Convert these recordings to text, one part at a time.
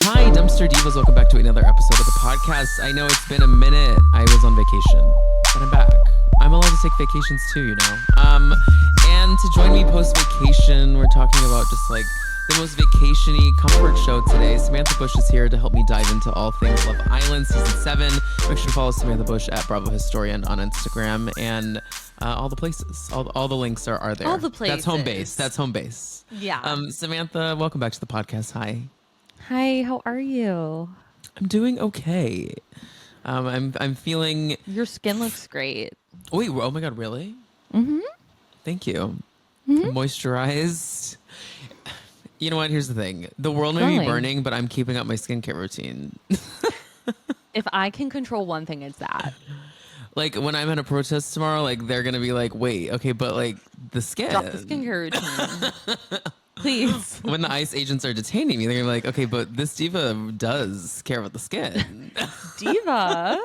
Hi, Dumpster Divas. Welcome back to another episode of the podcast. I know it's been a minute. I was on vacation, but I'm back. I'm allowed to take vacations too, you know. And to join me post-vacation, we're talking about just like the most vacation-y comfort show today. Samantha Bush is here to help me dive into all things Love Island Season 7. Make sure to follow Samantha Bush at Bravo Historian on Instagram and all the places. All the links are there. All the places. That's home base. Yeah. Samantha, welcome back to the podcast. Hi. Hi, how are you? I'm doing okay. I'm feeling. Your skin looks great. Wait, oh my God, really? Mm-hmm. Thank you. Moisturized. You know what? Here's the thing. The world may be burning, but I'm keeping up my skincare routine. If I can control one thing, it's that. Like when I'm at a protest tomorrow, like they're gonna be like, wait, okay, but like the skin. Drop the skincare routine. Please. When the ICE agents are detaining me, they're gonna be like, okay, but this diva does care about the skin. Diva.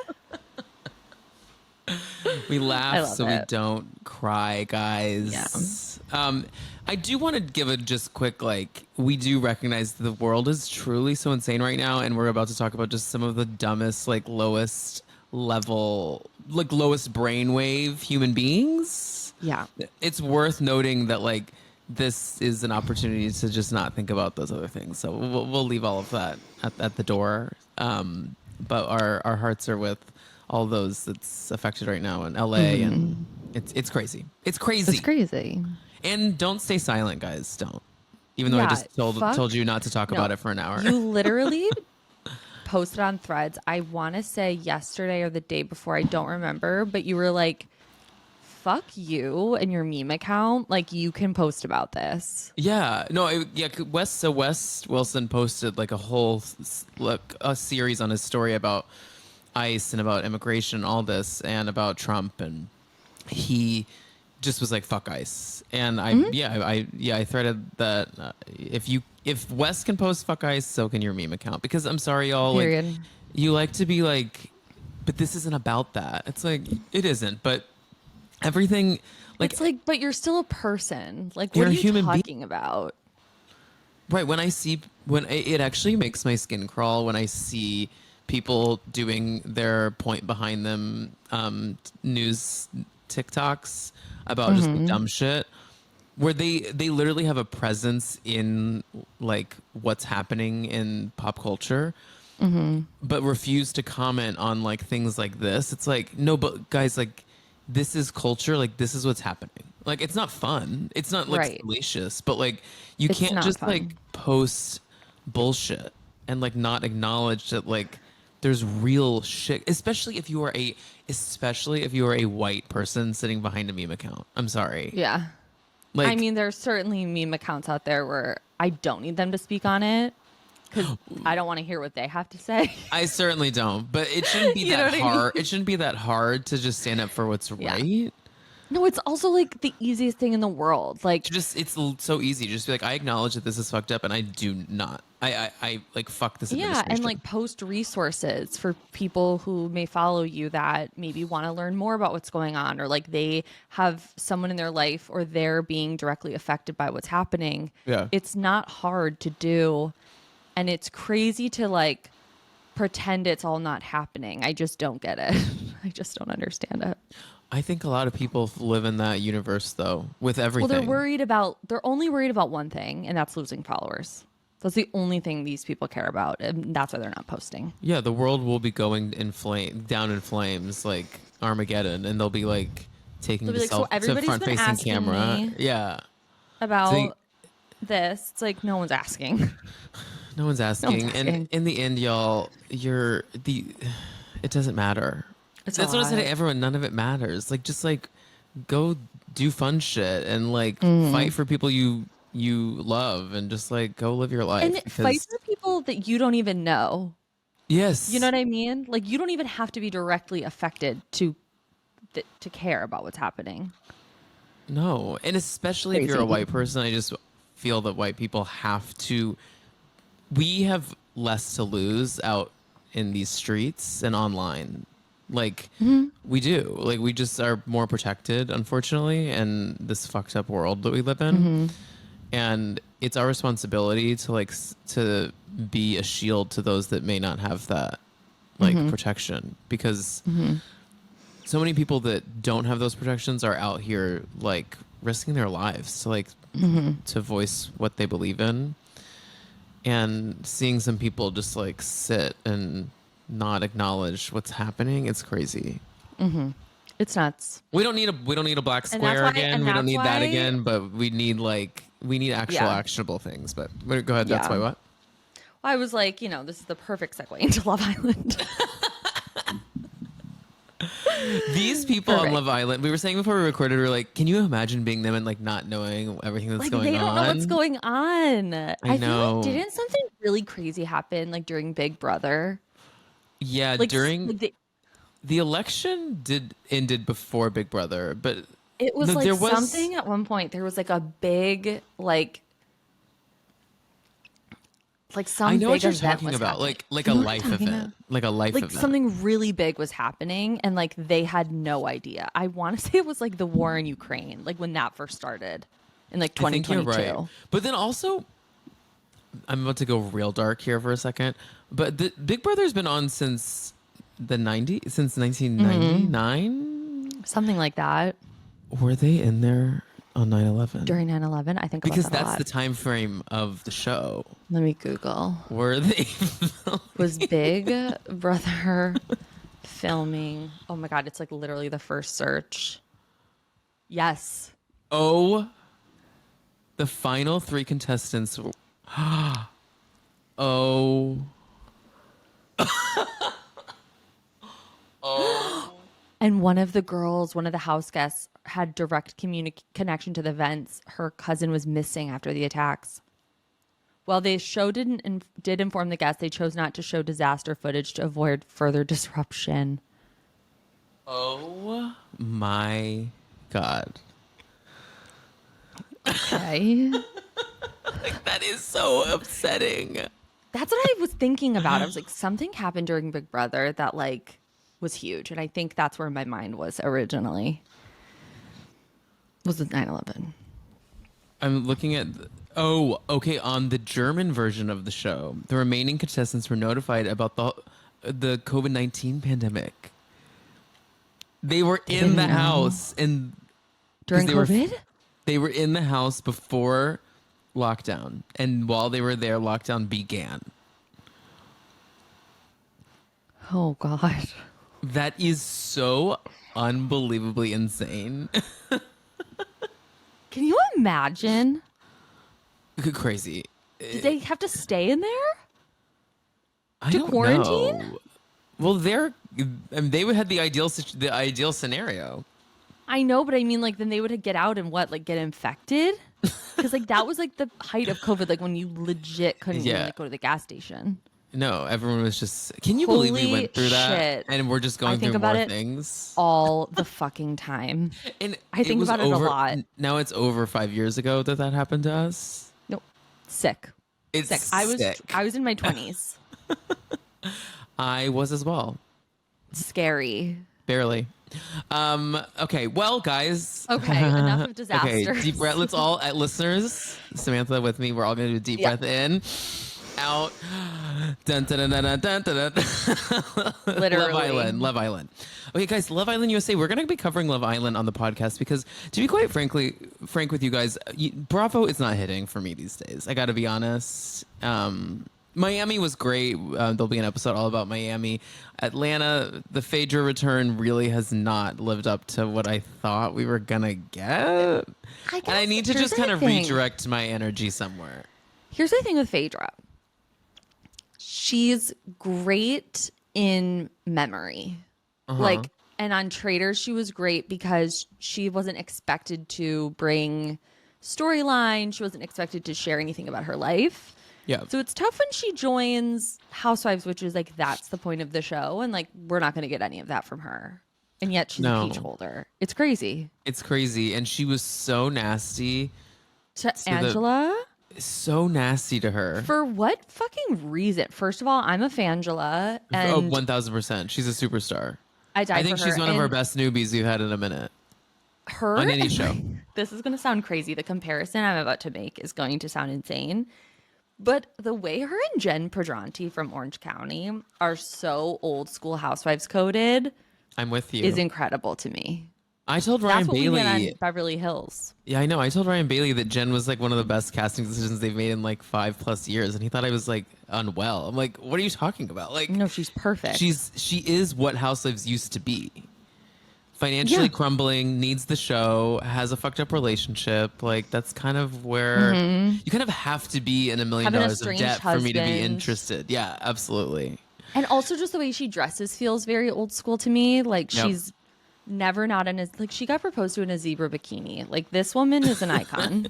We laugh so we don't cry, guys. Yeah. I do want to give a just quick, like, we do recognize the world is truly so insane right now, and we're about to talk about just some of the dumbest, like, lowest level, like, lowest brainwave human beings. Yeah. It's worth noting that, like, this is an opportunity to just not think about those other things. So we'll leave all of that at the door. But our hearts are with all those that's affected right now in LA, and it's crazy. It's crazy. It's crazy. And don't stay silent, guys. Don't. Even though I just told you not to talk about it for an hour. You literally posted on Threads, I want to say yesterday or the day before, I don't remember, but you were like, fuck you and your meme account. Like, you can post about this. Yeah. No, Wes Wilson posted like a whole a series on his story about ICE and about immigration and all this and about Trump, and he just was like, fuck ICE. And I threaded that if Wes can post fuck ICE, so can your meme account, because I'm sorry, y'all, Period. like, you like to be like, but this isn't about that. It's like, it isn't, but everything, like, it's like, but you're still a person. Like, what are you talking about? Right. When it actually makes my skin crawl when I see people doing their point behind them news TikToks about just dumb shit, where they literally have a presence in like what's happening in pop culture, but refuse to comment on like things like this. It's like, no, but guys, like, this is culture. Like, this is what's happening. Like, it's not fun. It's not like salacious, but like, it's can't just fun. Like post bullshit and like not acknowledge that like there's real shit, especially if you are a white person sitting behind a meme account. I'm sorry. Yeah. Like, I mean, there's certainly meme accounts out there where I don't need them to speak on it because I don't want to hear what they have to say. I certainly don't, but it shouldn't be that hard. I mean? It shouldn't be that hard to just stand up for what's right. No, it's also like the easiest thing in the world. Like, it's so easy. Just be like, I acknowledge that this is fucked up, and I do not. I like fuck this. Yeah, and like post resources for people who may follow you that maybe want to learn more about what's going on, or like they have someone in their life, or they're being directly affected by what's happening. Yeah, it's not hard to do, and it's crazy to like pretend it's all not happening. I just don't get it. I just don't understand it. I think a lot of people live in that universe, though, with everything. Well, they're only worried about one thing, and that's losing followers. That's the only thing these people care about, and that's why they're not posting. Yeah, the world will be going down in flames, like Armageddon, and they'll be like taking the front-facing camera. Yeah. About this. It's like, no one's asking. No one's asking. And in the end, y'all, it doesn't matter. That's what I say to everyone. None of it matters. Like, just like go do fun shit and like fight for people you love, and just like go live your life. And fight for people that you don't even know. Yes. You know what I mean? Like, you don't even have to be directly affected to care about what's happening. No. And especially if you're a white person, I just feel that white people we have less to lose out in these streets and online. Like, we do. Like, we just are more protected, unfortunately, in this fucked up world that we live in. and it's our responsibility to to be a shield to those that may not have that protection, because so many people that don't have those protections are out here like risking their lives to to voice what they believe in, and seeing some people just like sit and not acknowledge what's happening. It's crazy. It's nuts. We don't need a black square again. We don't need that again, but we need actual actionable things. But go ahead. That's why what? Well, I was like, this is the perfect segue into Love Island. These people on Love Island, we were saying before we recorded, we were like, can you imagine being them and like not knowing everything that's going on? They don't know what's going on. I feel know. like, didn't something really crazy happen like during Big Brother? Yeah, during the election ended before Big Brother, but it was there was something at one point. There was like a big some I know big what you're event talking was about, happening. like a life event, like a life event. Something really big was happening, and like they had no idea. I want to say it was like the war in Ukraine, like when that first started in like 2022. I think you're right. But then also, I'm about to go real dark here for a second, but the Big Brother's been on since the 90s, since 1999, something like that. Were they in there on 9/11? During 9/11, I think because about that that's the time frame of the show. Let me Google. Were they? Was Big Brother filming? Oh my God, it's like literally the first search. Yes. Oh, the final 3 contestants. Oh. Oh. And one of the girls, one of the house guests, had direct connection to the events. Her cousin was missing after the attacks. While the show did inform the guests, they chose not to show disaster footage to avoid further disruption. Oh my God. Okay. That is so upsetting. That's what I was thinking about. I was like, something happened during Big Brother that was huge. And I think that's where my mind was originally. Was with 9/11. I'm looking at... okay. On the German version of the show, the remaining contestants were notified about the COVID-19 pandemic. They were in the house and during COVID? They were in the house before lockdown, and while they were there, lockdown began. Oh God. That is so unbelievably insane. Can you imagine? Crazy. Did they have to stay in there? I don't quarantine? know. Well, they would have the ideal scenario. I know, but I mean, then they would get out and get infected? Because that was the height of COVID, when you legit couldn't even go to the gas station. No, everyone was just... Can you believe we went through that? Shit. And we're just going through more things? All the fucking time. And I think about it a lot. Now it's over 5 years ago that happened to us? Nope. Sick. It's sick. I was in my 20s. I was as well. Scary. Barely. Okay, well, guys. Okay, enough of disasters. Okay, deep breath. Let's all, listeners, Samantha with me, we're all going to do a deep breath in, out. Dun, dun, dun, dun, dun, dun, dun. Literally. Love Island. Okay, guys, Love Island USA. We're going to be covering Love Island on the podcast because, to be quite frank with you guys, Bravo is not hitting for me these days. I got to be honest. Miami was great. There'll be an episode all about Miami. Atlanta, the Phaedra return really has not lived up to what I thought we were going to get. And I need to just kind of redirect my energy somewhere. Here's the thing with Phaedra. She's great in memory. And on Traitors, she was great because she wasn't expected to bring storyline. She wasn't expected to share anything about her life. Yeah. So it's tough when she joins Housewives, which is that's the point of the show. And we're not going to get any of that from her. And yet she's a peach holder. It's crazy. It's crazy. And she was so nasty. To Angela? So nasty to her. For what fucking reason? First of all, I'm a Fangela. And 1000%. She's a superstar. I think she's one of our best newbies we've had in a minute. Her on any and, show. like, this is going to sound crazy. The comparison I'm about to make is going to sound insane. But the way her and Jen Pedranti from Orange County are so old school housewives coded I'm with is you. incredible to me. I told That's Ryan what we did on Bailey. Beverly Hills. Yeah, I know. I told Ryan Bailey that Jen was like one of the best casting decisions they've made in like 5+ years, and he thought I was like unwell. I'm like, what are you talking about? Like, No, she's perfect. she is what housewives used to be. Financially Yeah. crumbling, needs the show, has a fucked up relationship. Like that's kind of where you kind of have to be in $1 million Having a of strange debt for me to be husband. interested. Yeah, absolutely. And also just the way she dresses feels very old school to me. Like Yep. she's never not in a, like she got proposed to in a zebra bikini. Like this woman is an icon.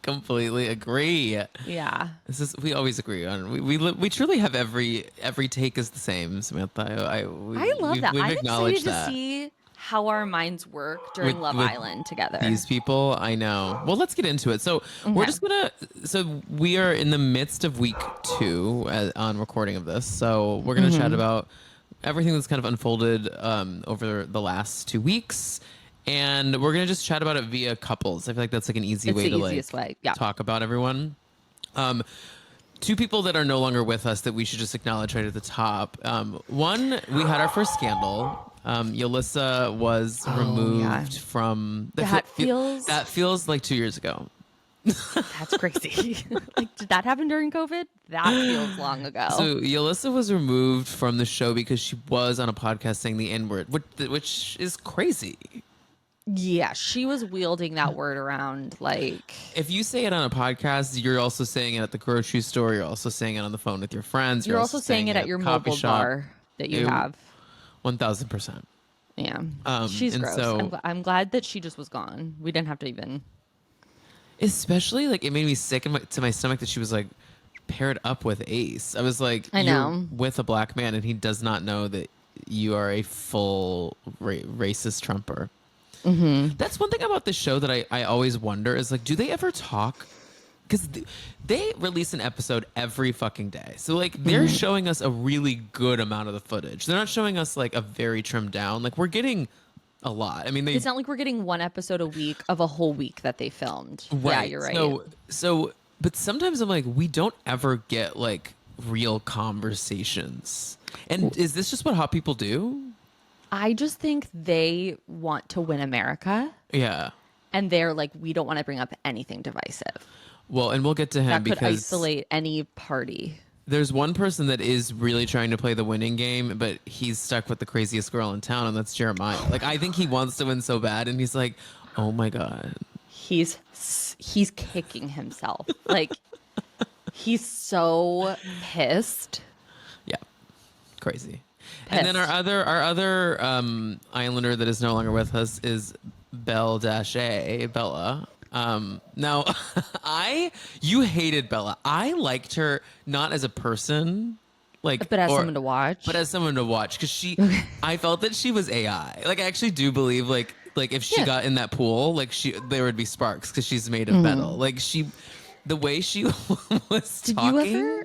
Completely agree. Yeah. This is we always agree on. We truly have every take is the same, Samantha. I love that. We've I'm acknowledged excited to that. see how our minds work during With- Love with Island together. These people, I know. Well, let's get into it. So we're Okay. just gonna. So we are in the midst of week 2 on recording of this. So we're gonna chat about everything that's kind of unfolded over the last 2 weeks, and we're gonna just chat about it via couples. I feel like that's like an easy It's way the to easiest like way. Yeah. talk about everyone. Two people that are no longer with us that we should just acknowledge right at the top. One, we had our first scandal. Yulissa was removed yeah. from That feels- that feels like 2 years ago. That's crazy. Like, did that happen during COVID? That feels long ago. So Yulissa was removed from the show because she was on a podcast saying the N-word, which is crazy. yeah, she was wielding that word around like If you say it on a podcast, you're also saying it at the grocery store. You're also saying it on the phone with your friends. you're also saying it at your coffee mobile shop. bar that you Ew. have. 1,000%. Yeah. She's and gross. so- I'm glad that she just was gone. We didn't have to even. Especially like it made me sick to my stomach that she was like paired up with Ace. I was like, I you're know. with a black man and he does not know that you are a full racist Trumper. Mm-hmm. That's one thing about the show that I always wonder is like, do they ever talk? Because they release an episode every fucking day. So like they're showing us a really good amount of the footage. They're not showing us like a very trimmed down. Like we're getting a lot. I mean, It's not like we're getting one episode a week of a whole week that they filmed. right. Yeah, you're right. So, but sometimes I'm like, we don't ever get like real conversations. And is this just what hot people do? I just think they want to win America, Yeah. and they're like, we don't want to bring up anything divisive Well, and we'll get to him that could because isolate any party. there's one person that is really trying to play the winning game, but he's stuck with the craziest girl in town, and that's Jeremiah. Like, I think he wants to win so bad, and he's like, oh my God. He's kicking himself. Like, he's so pissed. Yeah. Crazy. And then our other Islander that is no longer with us is Bella. Now you hated Bella. I liked her not as a person, like, But as someone to watch. but as someone to watch because I felt that she was AI. Like I actually do believe like if she Yeah. got in that pool, like there would be sparks because she's made of metal. Like the way she was talking.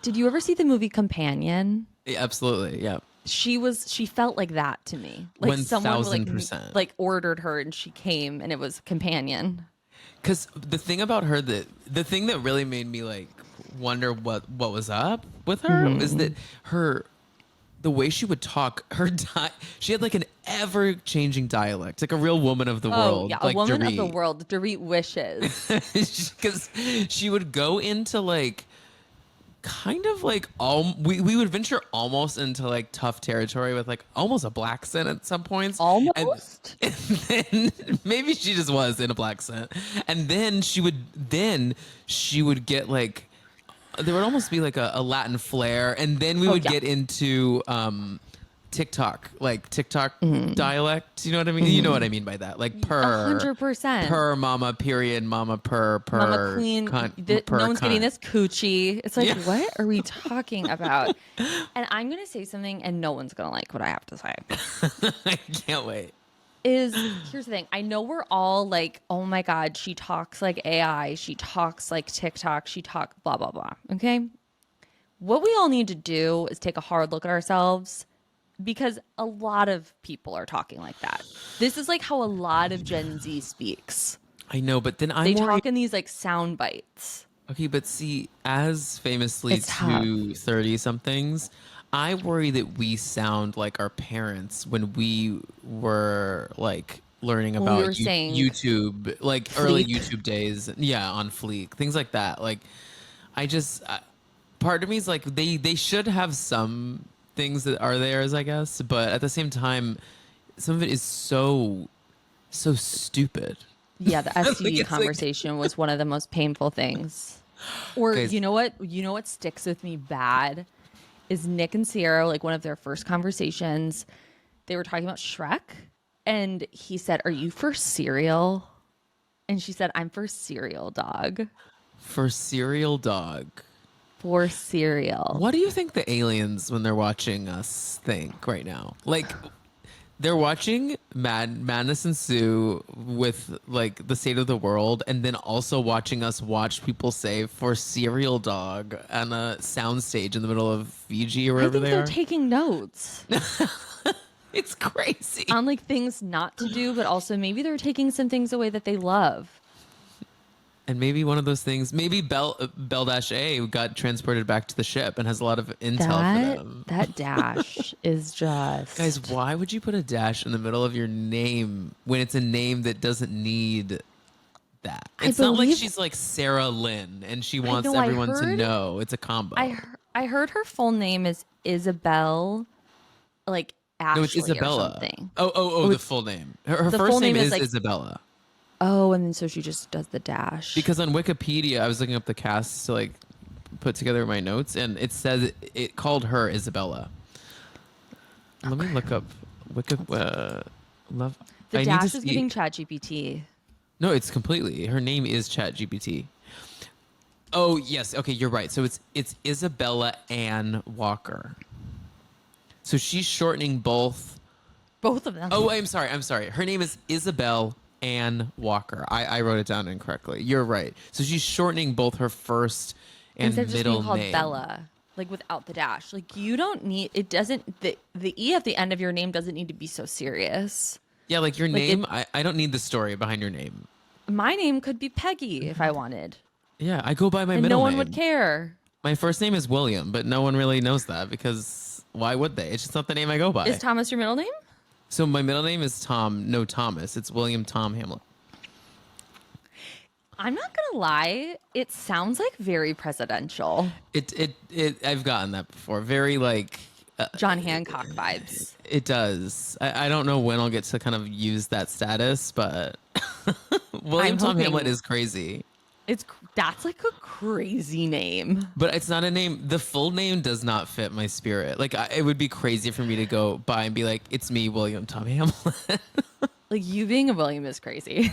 Did you ever see the movie Companion? Yeah, absolutely, yeah. She felt like that to me. Like someone 1000%. like ordered her and she came and it was Companion. Because the thing about her the thing that really made me like wonder what was up with her is that the way she would talk, she had like an ever changing dialect, like a real woman of the world. Oh yeah, like a woman of the Dorit. world. Dorit wishes. Because she would go into like kind of like we would venture almost into like tough territory with like almost a black scent at some points. Almost. And then maybe she just was in a black scent. And then she would get like there would almost be like a Latin flair, and then we would get into TikTok dialect. You know what I mean? You know what I mean by that, like per 100%. per mama period mama per Mama Queen. cunt, No one's getting cunt. this coochie. It's like, Yeah. what are we talking about? And I'm gonna say something, and no one's gonna like what I have to say. I can't wait. Here's the thing. I know we're all like, oh my God, she talks like AI. She talks like TikTok. She talks blah, blah, blah. Okay. What we all need to do is take a hard look at ourselves. because a lot of people are talking like that. This is like how a lot of Gen Z speaks. I know, but then They I'm worried. talk in these like sound bites. Okay, but see, as famously It's tough. to 30 somethings, I worry that we sound like our parents when we were like learning When we about were saying YouTube, like early Fleek. YouTube days. Yeah, on Fleek, things like that. Like, I just, part of me is like, they should have some things that are theirs, I guess, but at the same time, some of it is so stupid. Yeah, the Like, STD it's like, conversation was one of the most painful things. Or guys, you know what? You know what sticks with me bad is Nick and Sierra, like one of their first conversations, they were talking about Shrek and he said, "Are you for cereal?" And she said, "I'm for cereal, dog." for cereal dog. For cereal. What do you think the aliens, when they're watching us, think right now? Like, they're watching Madness and Sue with like the state of the world, and then also watching us watch people say "for cereal dog" on a soundstage in the middle of Fiji or I wherever think they they're are. taking notes It's crazy. on like things not to do, but also maybe they're taking some things away that they love. And maybe one of those things, maybe Bell Dash A got transported back to the ship and has a lot of intel for them. That dash is Guys, just why would you put a dash in the middle of your name when it's a name that doesn't need that? I It's not like believe she's like Sarah Lynn and she I wants know I everyone to heard know. It's a combo. I heard her full name is Isabel like No, it's Ashley or Isabella. something. Oh, Oh, the it's full name. Her the first full name name is is like Isabella. oh, and then so she just does the dash. Because on Wikipedia, I was looking up the cast to like put together my notes, and it says it called her Isabella. Let me look up Wiki. Love. The I need to dash is see. giving ChatGPT. No, it's completely. Her name is ChatGPT. Oh yes, okay, you're right. So it's Isabella Ann Walker. So she's shortening both. Both of them. Oh, I'm sorry. I'm sorry. Her name is Isabel Ann Walker. I wrote it down incorrectly. You're right. So she's shortening both her first and Instead of just being middle called name. Bella, like without the dash. Like you don't need it doesn't the E at the end of your name doesn't need to be so serious. Yeah, like your Like name. I don't need the story behind your name. my name could be Peggy if I wanted. Yeah, I go by my And middle no one name. would care. My first name is William, but no one really knows that because why would they? It's just not the name I go by. Is Thomas your middle name? So my middle name is Tom, no Thomas. It's William Tom Hamlet. I'm not gonna lie, it sounds like very presidential. It I've gotten that before. Very like John Hancock vibes. it does. I don't know when I'll get to kind of use that status, but William I'm Tom hoping- Hamlet is crazy. That's like a crazy name. But it's not a name. The full name does not fit my spirit. Like it would be crazy for me to go by and be like, "It's me, William Tom Hamlet." Like you being a William is crazy.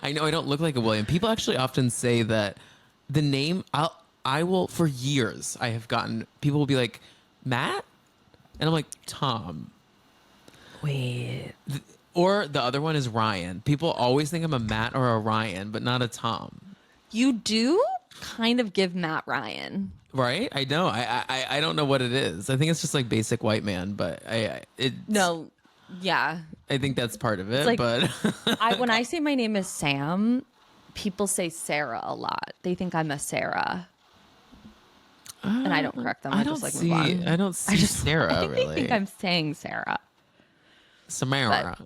I know I don't look like a William. People actually often say that the name. I will for years. I have gotten people will be like Matt, and I'm like Tom. Wait. Or the other one is Ryan. People always think I'm a Matt or a Ryan, but not a Tom. You do kind of give Matt Ryan. Right? I know. I don't know what it is. I think it's just like basic white man, but No, yeah. I think that's part of it. like- But When I say my name is Sam, people say Sarah a lot. They think I'm a Sarah. And I don't correct them. I don't just like see. move on. I don't see Sarah I think really. they think I'm saying Sarah. Samara.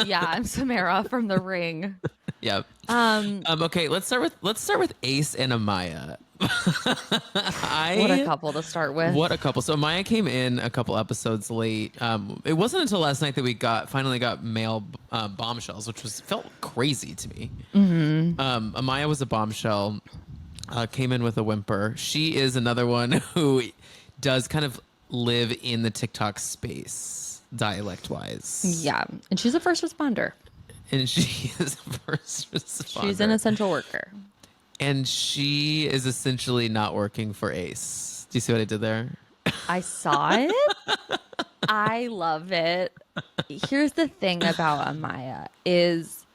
Yeah, I'm Samara from The Ring. Yep. Okay, let's start with Ace and Amaya. What a couple to start with. What a couple. So Amaya came in a couple episodes late. It wasn't until last night that we finally got male bombshells, which felt crazy to me. Mm-hmm. Amaya was a bombshell. Came in with a whimper. She is another one who does kind of live in the TikTok space, dialect wise. Yeah, and she's a first responder. And she is a first responder. She's an essential worker. And she is essentially not working for Ace. Do you see what I did there? I saw it. I love it. Here's the thing about Amaya is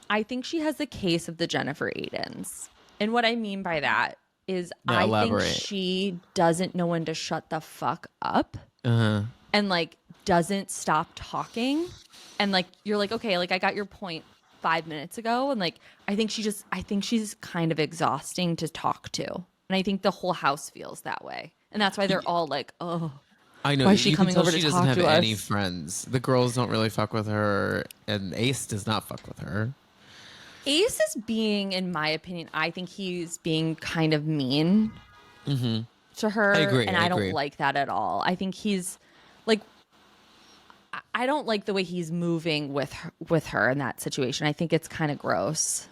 I think she has the case of the Jennifer Aidens. And what I mean by that is Yeah, I elaborate. think she doesn't know when to shut the fuck up. Uh-huh. and like doesn't stop talking, and like you're like, okay, like I got your point 5 minutes ago, and like I think she's kind of exhausting to talk to, and I think the whole house feels that way, and that's why they're all like, oh, I know, why is she you can coming tell over to she doesn't talk have to any us? friends. The girls don't really fuck with her, and Ace does not fuck with her. Ace is being, in my opinion, I think he's being kind of mean to I her, agree. and I I don't agree. like that at all. I think he's like, I don't like the way he's moving with her in that situation. I think it's kind of gross.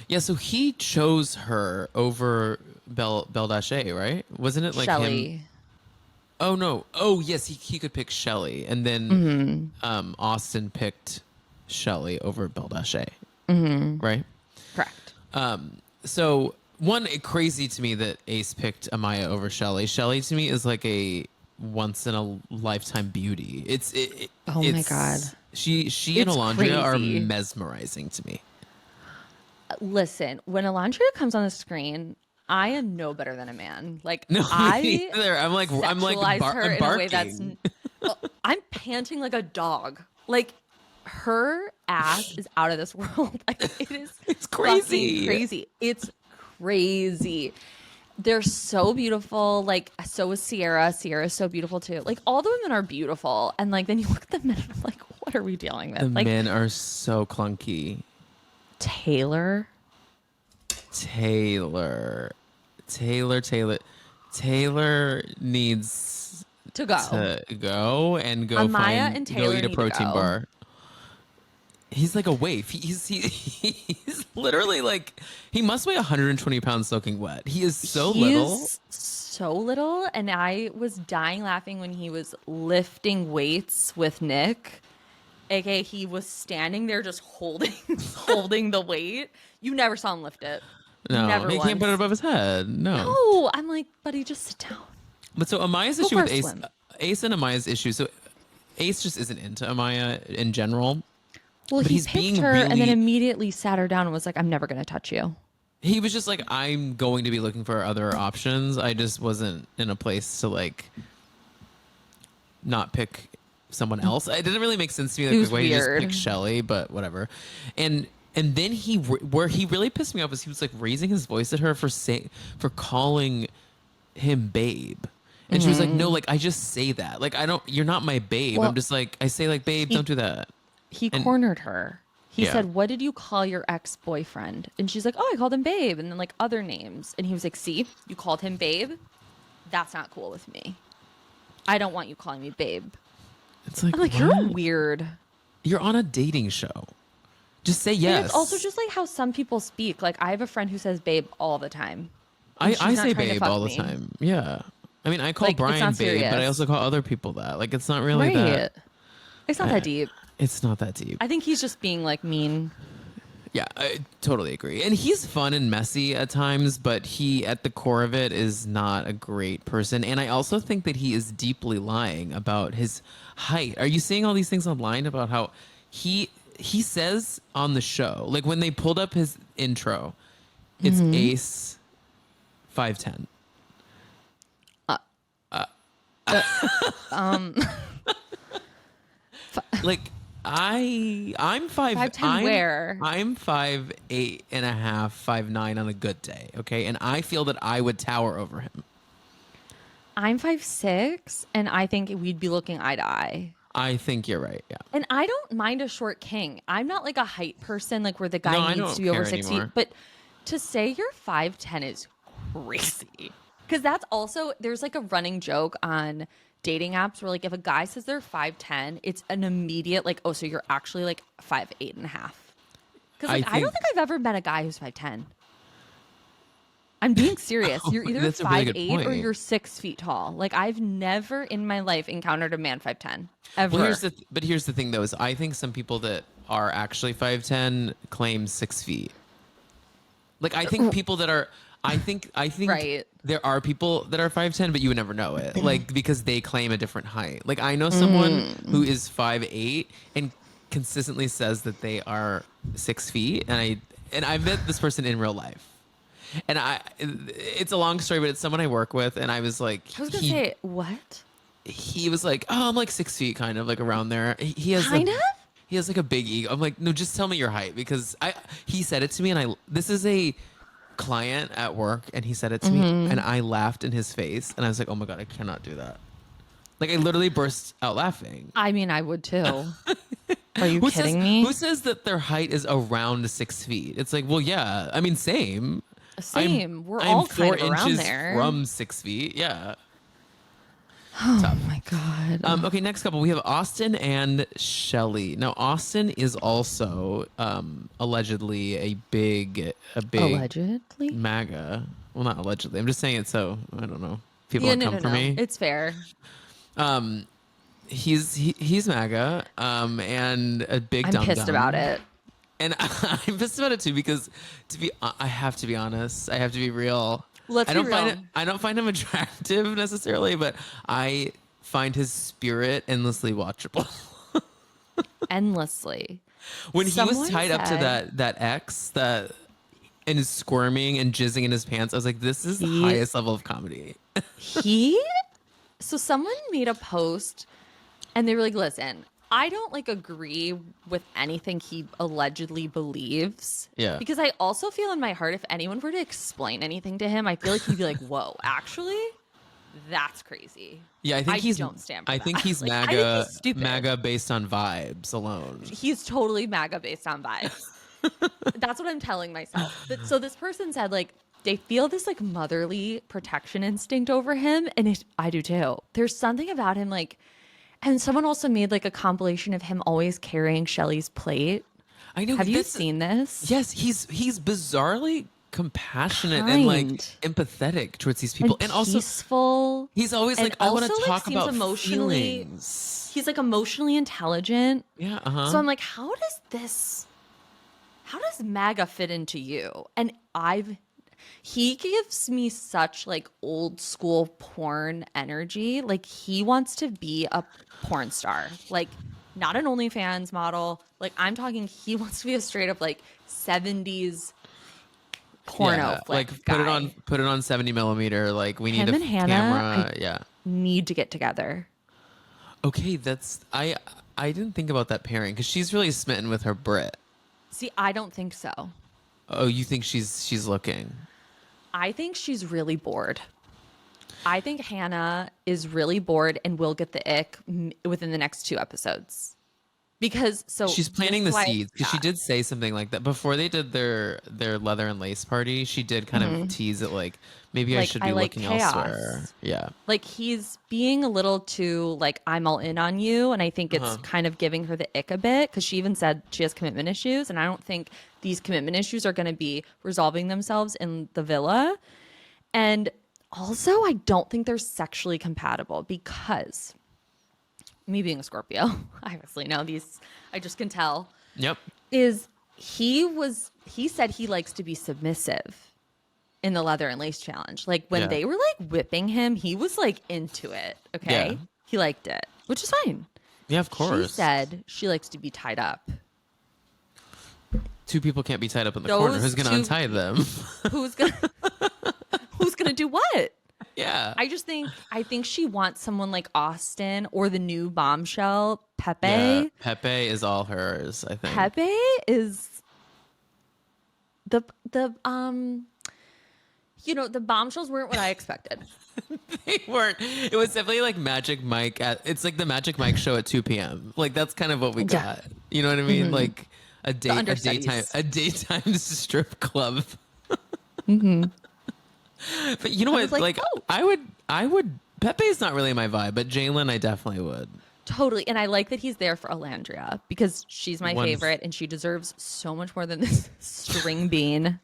Yeah, so he chose her over Beldashe, right? Wasn't it like him? Shelly. Oh no. Oh yes, he could pick Shelly, and then Austin picked Shelly over Beldashe, right? Correct. So one, crazy to me that Ace picked Amaya over Shelly. Shelly to me is like a once in a lifetime beauty. Oh my God. It's she and It's Alondria are crazy. mesmerizing to me. Listen, when Alondria comes on the screen, I am no better than a man. Like No, me I neither. sexualize her I'm in a way that's barking. I'm panting like a dog. Like her ass is out of this world. Like it is It's fucking crazy. crazy. It's crazy. They're so beautiful. Like so is Sierra. Sierra's so beautiful too. Like all the women are beautiful. And like then you look at the men and I'm like, what are we dealing The with? Like men are so clunky. Taylor. Taylor, Taylor, Taylor, Taylor needs To go. to go and go Amaya and go Taylor eat a need to protein go. bar. He's like a waif. He's literally like he must weigh 120 pounds soaking wet. He is so little. He's so little, and I was dying laughing when he was lifting weights with Nick. AKA he was standing there just holding holding the weight. You never saw him lift it. No, Never he can't put it once. above his head. No. No, I'm like, buddy, just sit down. But so Amaya's Go issue for with a Ace, swim. Ace and Amaya's issue. So Ace just isn't into Amaya in general. Well, But he he's picked being her and then really. immediately sat her down and was like, I'm never gonna touch you. He was just like, I'm going to be looking for other options. I just wasn't in a place to like not pick someone else. It didn't really make sense to me It like was the way he just weird. picked Shelly, but whatever. And then where he really pissed me off was he was like raising his voice at her for calling him babe. And she was like, no, like I just say that. Like I don't you're not my babe. I'm Well, just like I say like babe, he don't do that. he And cornered her. He yeah. said, what did you call your ex-boyfriend? And she's like, oh, I called him babe. And then like other names. And he was like, see, you called him babe. That's not cool with me. I don't want you calling me babe. It's like, I'm like, what? you're weird. You're on a dating show. Just say And yes. it's also just like how some people speak. Like I have a friend who says babe all the time. And she's I not say trying to babe fuck all the me. time. Yeah. I mean, I call Like, it's Brian not babe, but I serious. also call other people that. Like, it's not really Right. that. It's not that deep. It's not that deep. I think he's just being like mean. Yeah, I totally agree. And he's fun and messy at times, but he, at the core of it, is not a great person. And I also think that he is deeply lying about his height. Are you seeing all these things online about how he says on the show, like when they pulled up his intro, it's Ace 5'10". Like I'm 5'10" where? I'm 5'8.5", 5'9" on a good day. Okay. And I feel that I would tower over him. I'm 5'6", and I think we'd be looking eye to eye. I think you're right. Yeah. And I don't mind a short king. I'm not like a height person, like where the No, guy I needs don't to be over care 6 feet. anymore. But to say you're 5'10" is crazy. Because that's also, there's like a running joke on dating apps where like if a guy says they're 5'10", it's an immediate like, oh, so you're actually like 5'8.5". Because like I don't think I've ever met a guy who's 5'10". I'm being serious. You're either That's a really good 5'8" or point. you're 6 feet tall. Like I've never in my life encountered a man 5'10" ever. Well, here's the thing though, is I think some people that are actually 5'10" claim 6 feet. Like I think people that are, I think Right. there are people that are 5'10", but you would never know it. Like because they claim a different height. Like I know someone who is 5'8" and consistently says that they are 6 feet, and I met this person in real life. And it's a long story, but it's someone I work with, and I was like, I was gonna say what? he was like, "Oh, I'm like 6 feet, kind of like around there." He has Kind of? he has like a big ego. I'm like, no, just tell me your height because he said it to me, and this is a client at work, and he said it to me, and I laughed in his face, and I was like, oh my god, I cannot do that. Like I literally burst out laughing. I mean, I would too. Are you Who kidding says me? who says that their height is around 6 feet? It's like, well, yeah. I mean, same. Same. We're I'm all kind 4 of around inches there. from 6 feet. Yeah. Oh Tough. my god. Okay, next couple. We have Austin and Shelly. Now, Austin is also allegedly a big Allegedly? MAGA. Well, not allegedly. I'm just saying it so I don't know. People Yeah, don't no, come no, for no. me. It's fair. He's MAGA, and a big I'm dum pissed about dum. it. And I'm pissed about it too because I have to be honest. I have to be real. Let's I be don't find it. real. I don't find him attractive necessarily, but I find his spirit endlessly watchable. Endlessly. When he was Someone tied up to said that ex that and is squirming and jizzing in his pants, I was like, this is the he highest level of comedy. he so someone made a post and they were like, listen, I don't like agree with anything he allegedly believes. Yeah. Because I also feel in my heart if anyone were to explain anything to him, I feel like he'd be like, whoa, actually, that's crazy. Yeah, I think don't stand for I that. think he's Like, I think MAGA he's stupid. MAGA based on vibes alone. He's totally MAGA based on vibes. That's what I'm telling myself. But so this person said like they feel this like motherly protection instinct over him, and I do too. There's something about him like, and someone also made like a compilation of him always carrying Shelly's plate. I know. Have you seen this? Yes, he's bizarrely compassionate and like Kind. empathetic towards these people, and also peaceful. he's always and like, I want also, to like, talk seems about emotionally. feelings. He's like emotionally intelligent. Yeah. So I'm like, how does MAGA fit into you? And he gives me such like old school porn energy. Like he wants to be a porn star, like not an OnlyFans model. Like I'm talking, he wants to be a straight up like 70s porno Yeah, flick like guy. put it on 70 millimeter. Like we need Him a and Hannah, camera. Yeah. need to get together. Okay, that's I didn't think about that pairing because she's really smitten with her Brit. See, I don't think so. Oh, you think she's looking? I think she's really bored. I think Hannah is really bored and will get the ick within the next 2 episodes. Because She's planting the this is why- seeds because she yeah. did say something like that before they did their leather and lace party. She did kind of tease it like maybe I Like, should I be like looking chaos. elsewhere. Yeah. Like he's being a little too like I'm all in on you, and I think it's kind of giving her the ick a bit because she even said she has commitment issues, and I don't think these commitment issues are going to be resolving themselves in the villa. And also, I don't think they're sexually compatible because me being a Scorpio, I obviously know these. I just can tell. Yep. He said he likes to be submissive in the leather and lace challenge. Like when Yeah. they were like whipping him, he was like into it. Okay. Yeah. He liked it, which is fine. Yeah, of course. She said she likes to be tied up. 2 people can't be tied up in the Those corner. Who's going to 2 untie them? Who's gonna do what? Yeah. I think she wants someone like Austin or the new bombshell, Pepe. Yeah, Pepe is all hers, I think. Pepe is the the bombshells weren't what I expected. They weren't. It was definitely like Magic Mike it's like the Magic Mike show at 2 p.m. Like that's kind of what we Yeah. got. You know what I mean? Like a understudies. daytime strip club. Mm-hmm. But you know I what? was Like, like, oh. I would. Pepe's not really my vibe, but Jalen, I definitely would. Totally. And I like that he's there for Alandria because she's my One- favorite and she deserves so much more than this string bean.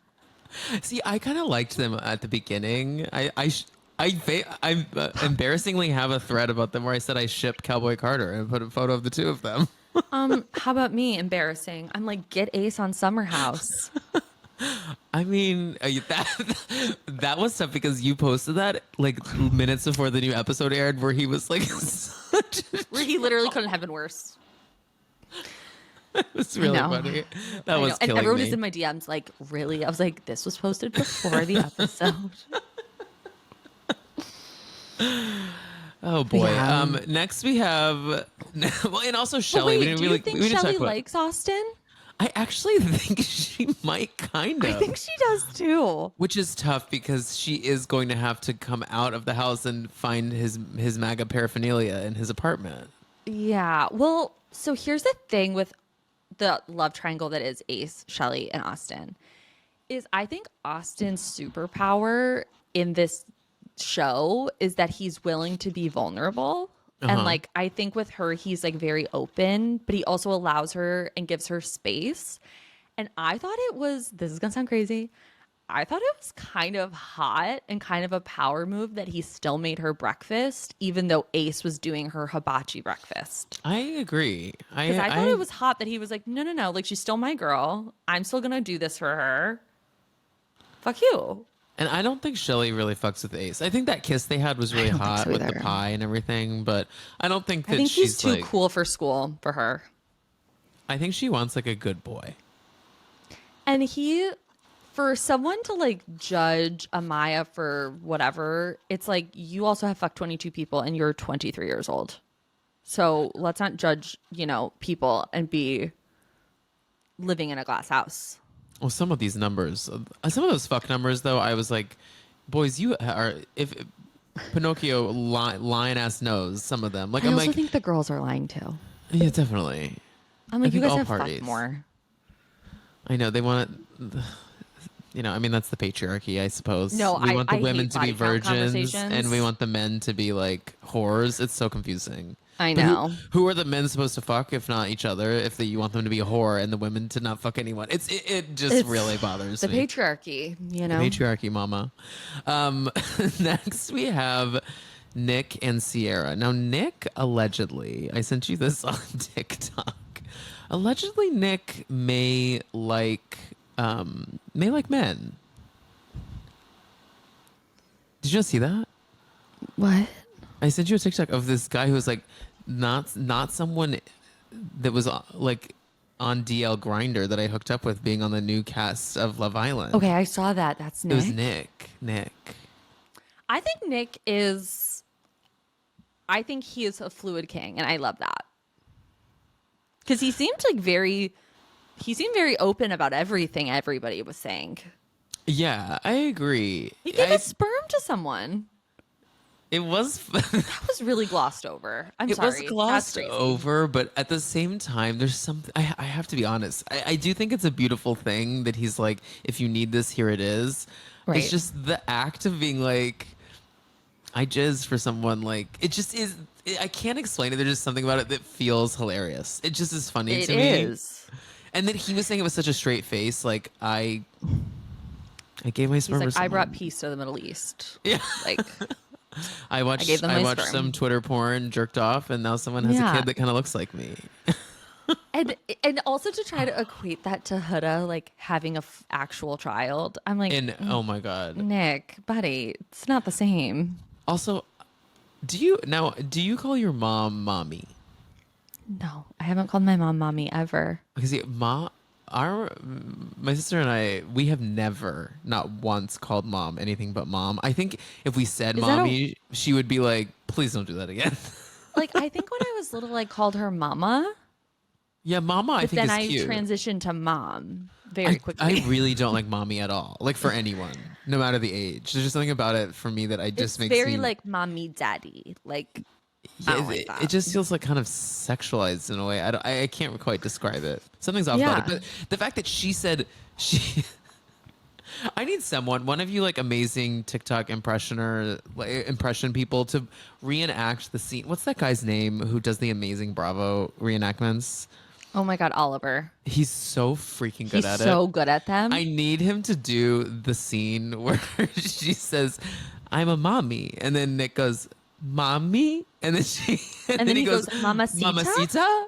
See, I kind of liked them at the beginning. I embarrassingly have a thread about them where I said I shipped Cowboy Carter and put a photo of the 2 of them. How about me? Embarrassing. I'm like, get Ace on Summer House. I mean, that was tough because you posted that like minutes before the new episode aired, where he was like, Where he literally couldn't have been worse. it was really know. funny. I That was know. And killing everyone me. is in my DMs like, really? I was like, this was posted before the episode. Oh Oh boy. Yeah. Next we have, well, and also But Shelly. wait, do you think We didn't talk Shelly about. likes Austin? I actually think she might kind I of, think she does too. which is tough because she is going to have to come out of the house and find his MAGA paraphernalia in his apartment. Yeah. Well, so here's the thing with the love triangle that is Ace, Shelly, and Austin. Is I think Austin's superpower in this show is that he's willing to be vulnerable. And Uh-huh. like I think with her he's like very open, but he also allows her and gives her space. And I thought it was, this is going to sound crazy. I thought it was kind of hot and kind of a power move that he still made her breakfast even though Ace was doing her hibachi breakfast. I agree. Because I thought it was hot that he was like, no, no, no. Like, she's still my girl. I'm still going to do this for her. Fuck you. And I don't think Shelly really fucks with Ace. I think that kiss they had was really don't think hot so with the either. pie and everything, but I don't think that I think he's she's too like. cool for school for her. I think she wants like a good boy. And he, for someone to like judge Amaya for whatever, it's like you also have fucked 22 people and you're 23 years old. So let's not judge, people and be living in a glass house. Well, some of these numbers, some of those fuck numbers, though, I was like, boys, you are, if Pinocchio lion ass knows some of them. Like, I I'm also like, think the girls are lying too. yeah, definitely. I'm I like, you think guys all have parties. fucked more. I know they want it. I mean, that's the patriarchy, I suppose. No, we want the I women hate to be body count virgins, and we conversations. want the men to be like whores. It's so confusing. I But know. who are the men supposed to fuck if not each other? If you want them to be a whore and the women to not fuck anyone, it just It's really bothers the me. patriarchy, Patriarchy, mama. Next, we have Nick and Sierra. Now, Nick allegedly, I sent you this on TikTok. Allegedly, Nick may like men. Did you not see that? What? I sent you a TikTok of this guy who was like not someone that was like on DL Grinder that I hooked up with being on the new cast of Love Island. Okay, I saw that. That's It Nick. was Nick. Nick. I think Nick is. I think he is a fluid king, and I love that because he seemed like very. He seemed very open about everything everybody was saying. Yeah, I agree. He gave his sperm to someone. It was That was really glossed over. I'm it sorry. was That's glossed crazy. over, but at the same time, there's something I have to be honest. I do think it's a beautiful thing that he's like, if you need this, here it is. Right. It's just the act of being like, I jizz for someone. Like it just is. I can't explain it. There's just something about it that feels hilarious. It just is funny It to me. is. And then he was saying it with such a straight face, like I gave my He's sperm. like, to I someone. brought peace to the Middle East. Yeah. Like, I watched gave them my watched sperm. some Twitter porn, jerked off, and now someone has a Yeah. kid that kind of looks like me. and also to try to equate that to Huda, like having a actual child. I'm like, And oh my god. Nick, buddy, it's not the same. Also, do you call your mom mommy? No, I haven't called my mom mommy ever. Because my sister and I, we have never, not once, called mom anything but mom. I think if we said Is that mommy, she would be like, "Please don't do that again." Like, I think when I was little, I called her mama, Yeah, mama, I but think then is I cute. transitioned to mom very I quickly. really don't like mommy at all. Like for anyone, no matter the age. There's just something about it for me that I just It's makes very me like mommy daddy. Like, Yeah, I don't like that. it just feels like kind of sexualized in a way. I can't quite describe it. Something's off about Yeah. it. But the fact that she said she, I need someone, one of you like amazing TikTok impression people to reenact the scene. What's that guy's name who does the amazing Bravo reenactments? Oh my God, Oliver. He's so freaking good He's at so it. good at them. I need him to do the scene where she says, "I'm a mommy," and then Nick goes, "Mommy," and then she And then he goes, "Mamacita?" "Mamacita."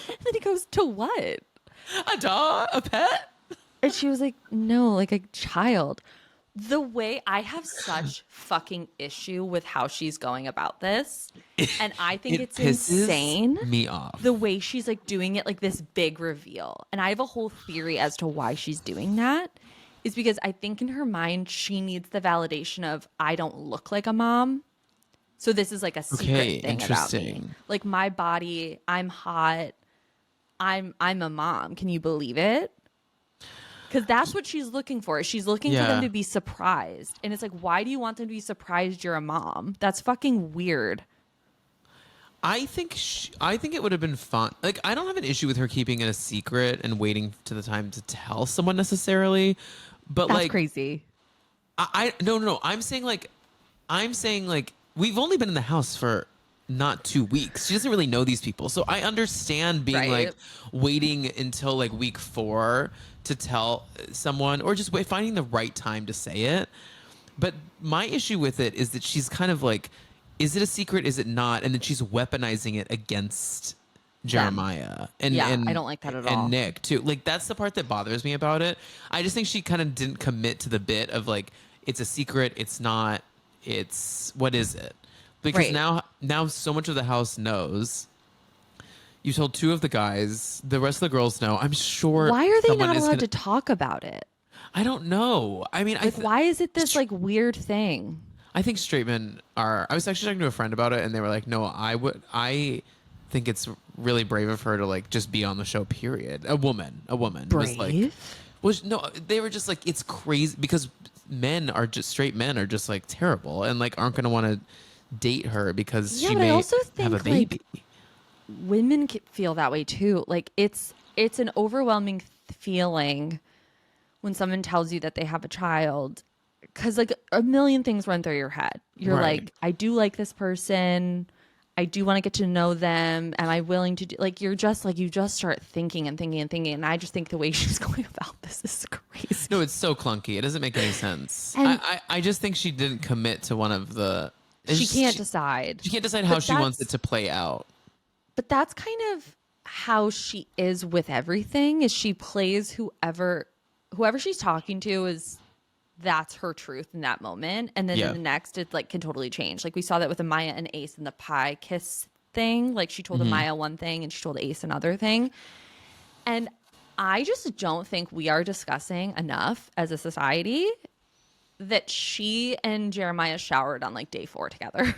And then he goes, to what? A dog, a pet. And she was like, no, like a child. The way I have such fucking issue with how she's going about this. And I think it's pisses insane. me off. The way she's like doing it, like this big reveal. And I have a whole theory as to why she's doing that. is because I think in her mind she needs the validation of I don't look like a mom. So this is like a secret Okay, thing about me. interesting. Like my body, I'm hot. I'm a mom. Can you believe it? Because that's what she's looking for. She's looking for them Yeah. to be surprised. And it's like, why do you want them to be surprised you're a mom? That's fucking weird. I think it would have been fun. Like, I don't have an issue with her keeping it a secret and waiting to the time to tell someone necessarily, but That's like, crazy. no. I'm saying like we've only been in the house for not 2 weeks. She doesn't really know these people, so I understand being Right. like waiting until like week 4 to tell someone, or just finding the right time to say it. But my issue with it is that she's kind of like, is it a secret? Is it not? And then she's weaponizing it against Jeremiah Yeah, I don't like that at all. and Nick too. Like, that's the part that bothers me about it. I just think she kind of didn't commit to the bit of like, it's a secret. It's not. It's what is it? Because Right. now so much of the house knows. You told 2 of the guys. The rest of the girls know. I'm sure. Why are they someone not is allowed gonna- to talk about it? I don't know. I mean, Like, why is it this like weird thing? I think straight men are. I was actually talking to a friend about it, and they were like, "No, I think it's really brave of her to like just be on the show. Period. A woman was like, Brave? was no. They were just like, it's crazy because straight men are just like terrible and like aren't going to want to date her because Yeah, she but I may also have a think, baby. like, women feel that way too. Like it's an overwhelming feeling when someone tells you that they have a child, because like a million things run through your head. You're Right. like, I do like this person. I do want to get to know them. Am I willing to do, like, you're just like, you just start thinking and thinking and thinking. And I just think the way she's going about this is crazy. No, it's so clunky. It doesn't make any sense. And- I just think she didn't commit to one of the. She can't decide. She can't decide how But she wants that's- it to play out. But that's kind of how she is with everything, is she plays whoever she's talking to is, that's her truth in that moment. And then Yeah. in the next, it like can totally change. Like we saw that with Amaya and Ace in the pie kiss thing. Like she told Amaya one thing and she told Ace another thing. And I just don't think we are discussing enough as a society that she and Jeremiah showered on like day 4 together.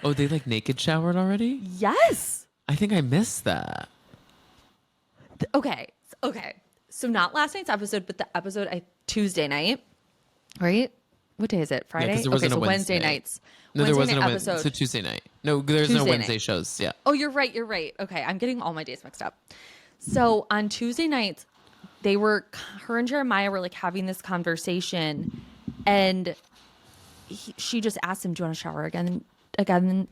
Oh, they like naked showered already? Yes. I think I missed that. Okay. So not last night's episode, but the episode Tuesday night, right? What day is it? Friday? because there wasn't a Wednesday Wednesday. nights. No, there Wednesday wasn't night a Wednesday. So Tuesday night. No, there's no Tuesday Wednesday night. shows. Yeah. Oh, you're right. Okay, I'm getting all my days mixed up. So on Tuesday nights, her and Jeremiah were like having this conversation, and she just asked him, "Do you want to shower again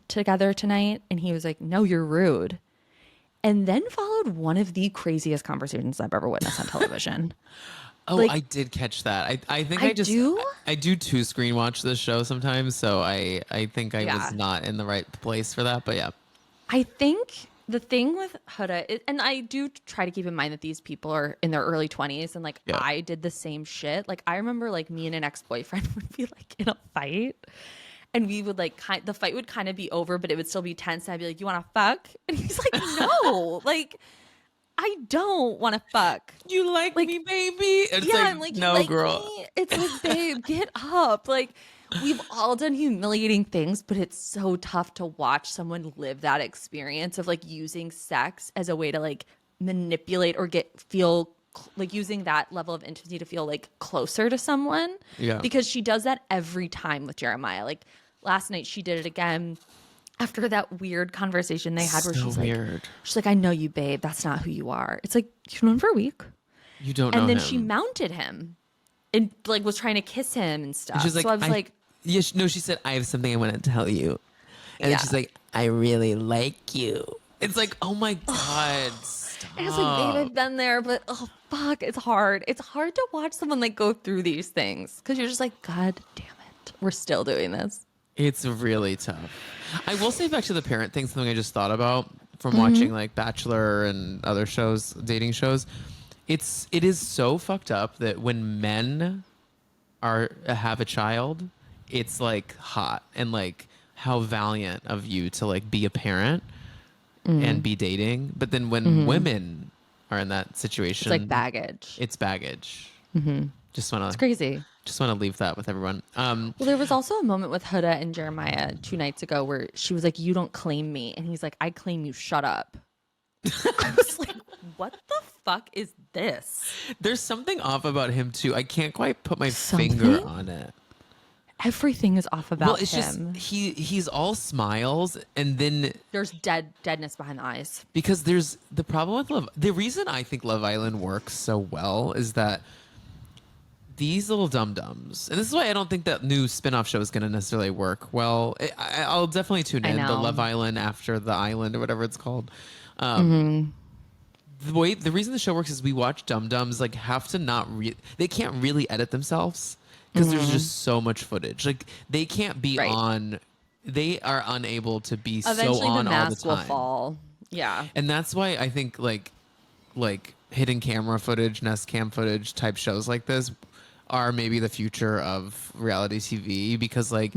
together tonight?" And he was like, "No, you're rude." And then followed one of the craziest conversations I've ever witnessed on television. Oh, Like- I did catch that. I think I I just do? I do 2 screen watch this show sometimes, so I think I Yeah. was not in the right place for that. But yeah. I think the thing with Huda, and I do try to keep in mind that these people are in their early 20s, and like Yeah. I did the same shit. Like I remember like me and an ex-boyfriend would be like in a fight, and we would like the fight would kind of be over, but it would still be tense. And I'd be like, "You want to fuck?" And he's like, "No, like I don't want to fuck." You like me, baby? It's Yeah, like, I'm like, "You no, like girl. me?" It's like, babe, get up. Like we've all done humiliating things, but it's so tough to watch someone live that experience of like using sex as a way to like manipulate or like using that level of intimacy to feel like closer to someone. Yeah. Because she does that every time with Jeremiah. Like last night she did it again after that weird conversation they had where So she's weird. like, "I know you, babe. That's not who you are." It's like, you've known him for a week. You don't know And then him. she mounted him and like was trying to kiss him and stuff. And she's like, so I was like, yeah, she said, I have something I want to tell you. And Yeah. then she's like, I really like you. It's like, oh my God. Stop. and it's like, babe, I've been there, but oh fuck, it's hard. It's hard to watch someone like go through these things because you're just like, God damn it, we're still doing this. It's really tough. I will say back to the parent thing, something I just thought about from Mm-hmm. watching like Bachelor and other shows, dating shows. It is so fucked up that when men have a child, it's like hot and like how valiant of you to like be a parent Mm-hmm. and be dating. But then when women are in that situation, It's like baggage. It's baggage. Just want It's to crazy. leave that with everyone. Well, there was also a moment with Huda and Jeremiah 2 nights ago where she was like, "You don't claim me," and he's like, "I claim you. Shut up." I was like, "What the fuck is this?" There's something off about him too. I can't quite put my finger Something? on it. Everything is off Well, about it's just him. he's all smiles, and then There's deadness behind the eyes. because there's the problem with Love. The reason I think Love Island works so well is that these little dum dums, and this is why I don't think that new spin-off show is going to necessarily work well. I'll definitely tune I in the know. Love Island after the island or whatever it's called. Mm-hmm. The reason the show works is we watch dum dums like have to not they can't really edit themselves because there's just so much footage. Like they can't be Right. on. They are unable to be Eventually, so on the all the mask will time. fall. Yeah. And that's why I think like hidden camera footage, Nest Cam footage type shows like this are maybe the future of reality TV because like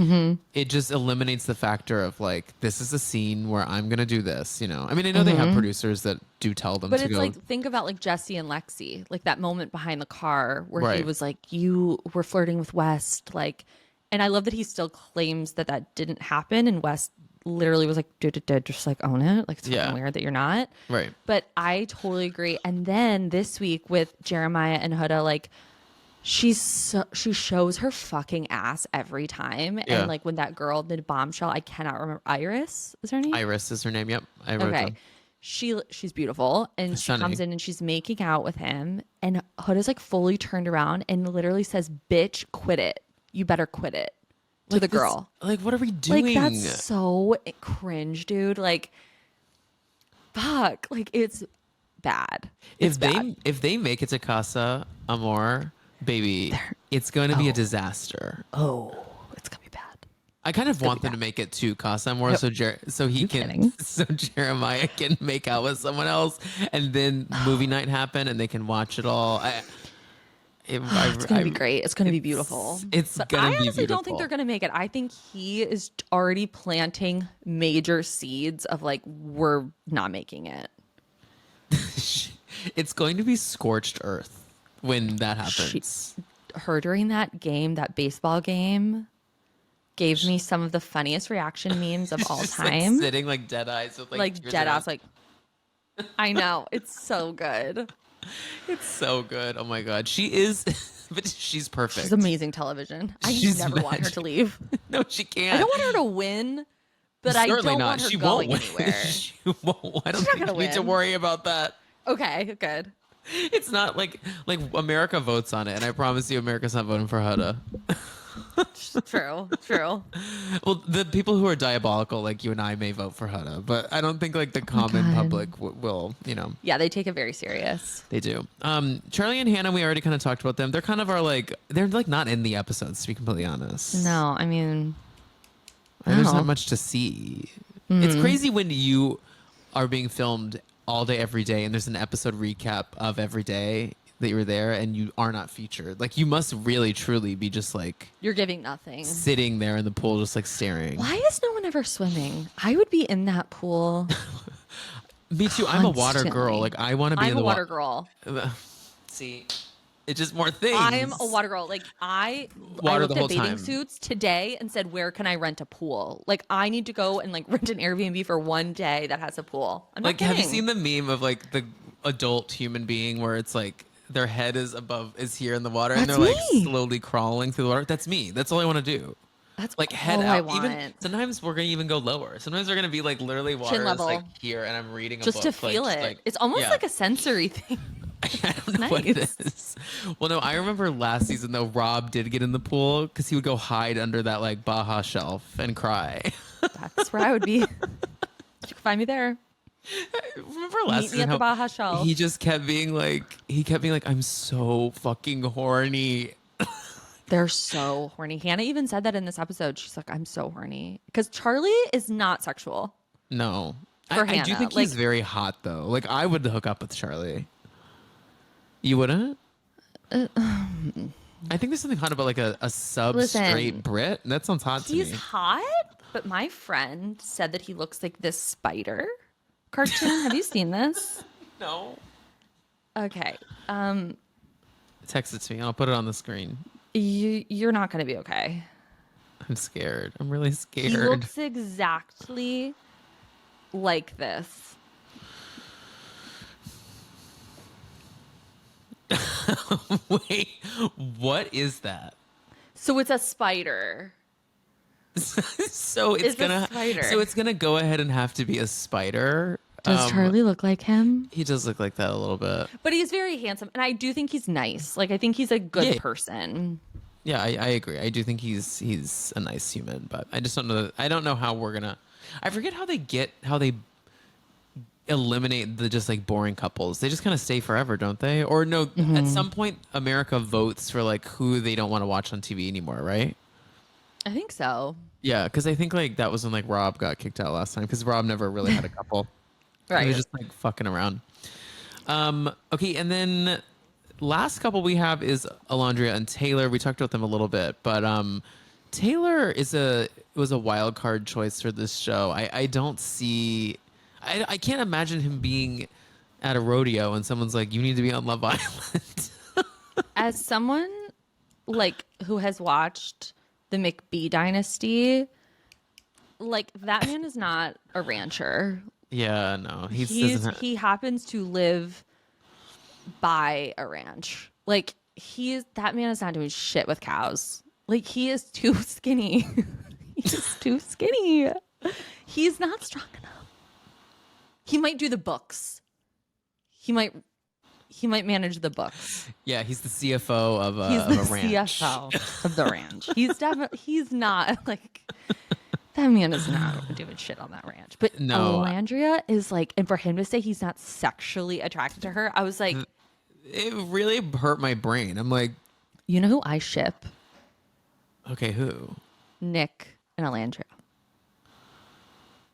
it just eliminates the factor of like this is a scene where I'm gonna do this, you know. I mean, I know they have producers that do tell them But to it's go. like, think about like Jesse and Lexi, like that moment behind the car where he Right. was like, "You were flirting with West," like, and I love that he still claims that that didn't happen, and West literally was like, "Dude, just like own it." Like, it's Yeah. fucking weird that you're not. Right. But I totally agree. And then this week with Jeremiah and Huda, like, she shows her fucking ass every time. Yeah. And like when that girl did Bombshell, I cannot remember, Iris is her name. Iris is her name. Yep, I wrote it Okay. down. She's beautiful and she Stunning. comes in and she's making out with him and Huda's like fully turned around and literally says, "Bitch, quit it. You better quit it." To the Like, this- girl. like, what are we doing? Like that's so cringe, dude. Like fuck. Like it's bad. It's bad. If they make it to Casa Amor, baby, it's going to be a disaster. Oh, it's gonna be bad. I kind of want them to make it to Casa Amor so he can kidding? so Jeremiah can make out with someone else, and then movie night happen, and they can watch it all. It's gonna be great. It's gonna be beautiful. It's But gonna I be honestly don't think beautiful. they're gonna make it. I think he is already planting major seeds of like we're not making it. It's going to be scorched earth when that happens. Her during that game, that baseball game, gave me some of the funniest reaction memes of all Just, time. like, sitting like dead eyes with Like tears dead in her ass. Like I know it's so good. It's so good. Oh my god, she is, but she's perfect. She's amazing television. I She's never want her magic. to leave. No, she can't. I don't want her to win, but I Certainly don't not. want her She going won't win. anywhere. She won't. I don't She's not think gonna you need to win. worry about that. Okay, good. It's not like America votes on it, and I promise you, America's not voting for Huda. True. Well, the people who are diabolical, like you and I, may vote for Huda, but I don't think like the common God. public will. You know, Yeah, they take it very serious. they do. Charlie and Hannah, we already kind of talked about them. They're kind of they're like not in the episodes, to be completely honest. No, I mean, There's wow. not much to see. It's crazy when you are being filmed all day, every day, and there's an episode recap of every day that you were there and you are not featured. Like, you must really, truly be just like You're giving nothing. sitting there in the pool, just like staring. Why is no one ever swimming? I would be in that pool. Me too. I'm a water girl. Constantly. Like, I want to be I'm in a the water girl. See, it's just more things. I'm a water girl. Like I Water looked the whole at bathing time. suits today and said, "Where can I rent a pool?" Like I need to go and like rent an Airbnb for one day that has a pool. I'm not Like, have you kidding. seen the meme of like the adult human being where it's like their head is here in the water and That's they're like me. slowly crawling through the water? That's me. That's all I want to do. That's Like head all out. I want. Even sometimes we're gonna even go lower. Sometimes we're gonna be like literally water is level. like here, and I'm reading a just book. to feel like, it. just, like, It's almost yeah. like a sensory thing. I don't know what it nice. is. Well, no, I remember last season though. Rob did get in the pool because he would go hide under that like Baja shelf and cry. That's where I would be. You can find me there. Remember last Meet me season at the how Baja shelf. he just kept being like I'm so fucking horny. They're so horny. Hannah even said that in this episode. She's like, "I'm so horny," because Charlie is not sexual. No. For I do Hannah, think he's very hot though. Like, I would hook up with Charlie. You wouldn't? I think there's something hot about like a sub straight Listen, Brit. That sounds hot to He's me. hot, but my friend said that he looks like this spider cartoon. Have you seen this? No. Okay. Text it to me. I'll put it on the screen. You're not going to be okay. I'm scared. I'm really He scared. looks exactly like this. Wait, what is that? So it's a spider. So It's a spider. it's gonna go ahead and have to be a spider. Does Charlie look like him? He does look like that a little bit. But he's very handsome, and I do think he's nice. Like I think he's a good Yeah. person. Yeah, I agree. I do think he's a nice human, but I just don't know. I don't know how we're gonna. I forget how they eliminate the just like boring couples. They just kind of stay forever, don't they? Or no? At some point, America votes for like who they don't want to watch on TV anymore, right? I think so. Yeah, because I think like that was when like Rob got kicked out last time because Rob never really had a couple. Right. He was just like fucking around. Okay, and then last couple we have is Alondria and Taylor. We talked about them a little bit, but Taylor was a wild card choice for this show. I don't see. I can't imagine him being at a rodeo and someone's like, "You need to be on Love Island." As someone like who has watched the McBee dynasty, like that man is not a rancher. Yeah, no, He happens to live by a ranch. Like that man is not doing shit with cows. Like he is too skinny. He's too skinny. He's not strong enough. He might do the books. He might manage the books. Yeah, he's the CFO of a ranch. CFO of the ranch. He's not like that man is not doing shit on that ranch. But No. Alandria is like, and for him to say he's not sexually attracted to her, I was like, It really hurt my brain. I'm like, you know who I ship? okay, who? Nick and Alandria.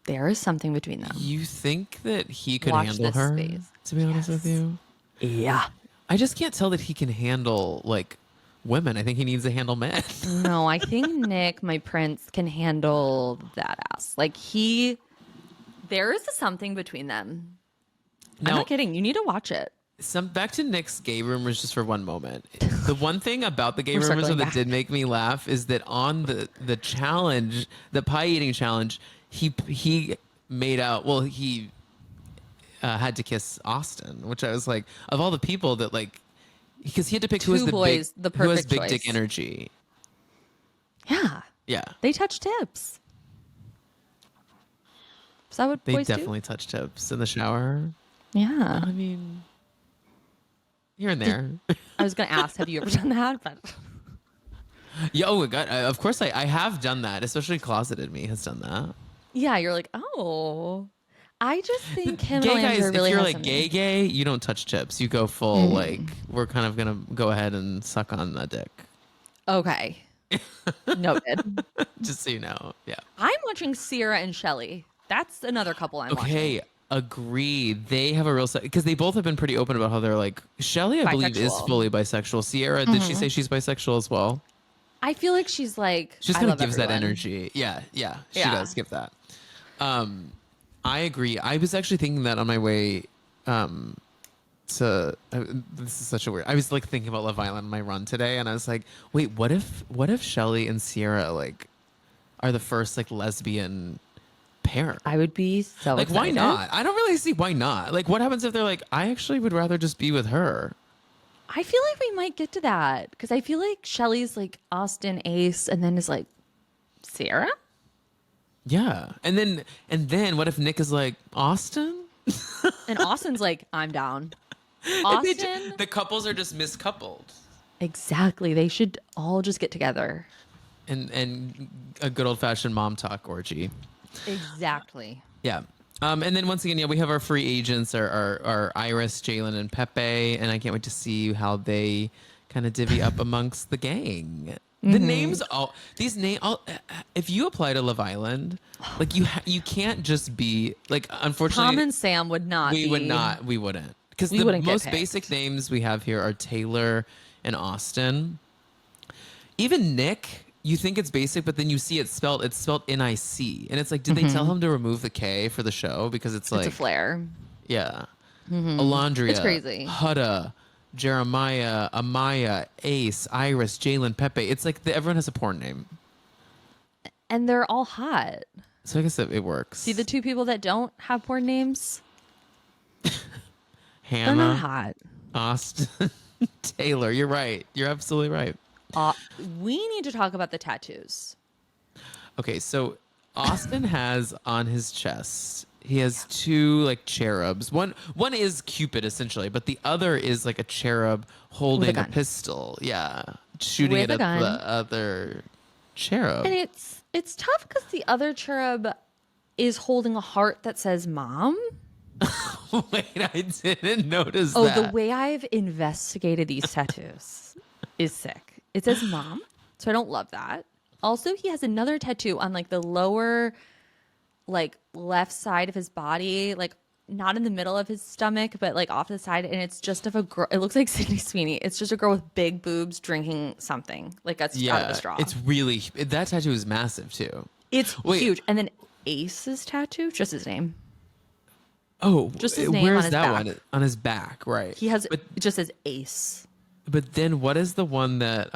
There is something between them. You think that he could Watch handle this her? space. To be honest with you, Yeah. I just can't tell that he can handle like women. I think he needs to handle men. No, I think Nick, my prince, can handle that ass. Like there is something between them. I'm Now, not kidding. You need to watch it. back to Nick's gay rumors just for one moment. The one thing about the gay We're rumors circling that back. did make me laugh is that on the challenge, the pie eating challenge, he made out. Well, he had to kiss Austin, which I was like, of all the people that like, because he had to pick who has Two the boys, big, the who has perfect big choice. dick energy. Yeah. Yeah, They touch tips. Is that what they boys definitely touch tips in the shower. do? Yeah. I mean, here and there. I was going to ask, have you ever done that? But Yeah, oh my god! Of course, I have done that. Especially closeted me has done that. yeah, you're like, oh. I just think him Gay and guys, Alandria really if you're have like something. gay, you don't touch chips. You go full like we're kind of gonna go ahead and suck on a dick. Okay. Noted. Just so you know, yeah. I'm watching Sierra and Shelly. That's another couple I'm Okay, watching. agree. They have a real because they both have been pretty open about how they're like. Shelly, I believe, is Bisexual. fully bisexual. Sierra, did she say she's bisexual as well? I feel like she's like, She just I kind of love gives that everyone. energy. Yeah, she Yeah. does give that. I agree. I was actually thinking that on my way to this is such a weird. I was like thinking about Love Island on my run today, and I was like, wait, what if Shelly and Sierra like are the first like lesbian pair? I would be so Like, why excited. not? I don't really see why not. Like, what happens if they're like, I actually would rather just be with her? I feel like we might get to that because I feel like Shelly's like Austin Ace and then is like Sierra. Yeah, and then what if Nick is like Austin? And Austin's like, I'm down. And Austin. the couples are just miscoupled. Exactly. They should all just get together. And a good old fashioned mom talk orgy. Exactly. Yeah. And then once again, yeah, we have our free agents, our Iris, Jalen, and Pepe, and I can't wait to see how they kind of divvy up amongst the gang. The names, these names. If you apply to Love Island, like you can't just be like. Unfortunately, Tom and Sam would not. we would not. We wouldn't, because We the wouldn't get most picked. basic names we have here are Taylor and Austin. Even Nick. You think it's basic, but then you see it's spelled N-I-C. And it's like, did they tell him to remove the K for the show? Because it's like, It's a flare. yeah. Alondria. It's crazy. Hudda. Jeremiah, Amaya, Ace, Iris, Jalen, Pepe. It's like everyone has a porn name. And they're all hot. So I guess it works. See the two people that don't have porn names? They're not Hannah, hot. Austin, Taylor. You're right. You're absolutely right. We need to talk about the tattoos. Okay, so Austin has on his chest, he has two like cherubs. One is Cupid essentially, but the other is like a cherub holding a gun. pistol. Yeah, shooting With it a at gun. the other cherub. And it's tough because the other cherub is holding a heart that says "Mom." Wait, I didn't notice Oh, that. the way I've investigated these tattoos is sick. It says "Mom," so I don't love that. Also, he has another tattoo on like the lower, like left side of his body, like not in the middle of his stomach, but like off to the side, and it's just of a girl. It looks like Sydney Sweeney. It's just a girl with big boobs drinking something like that's out of a straw. It's really that tattoo is massive too. It's Wait. huge. And then Ace's tattoo, just his name. Oh, Just his name where's on his that back. one? On his back, right? He has but it just says Ace. but then what is the one that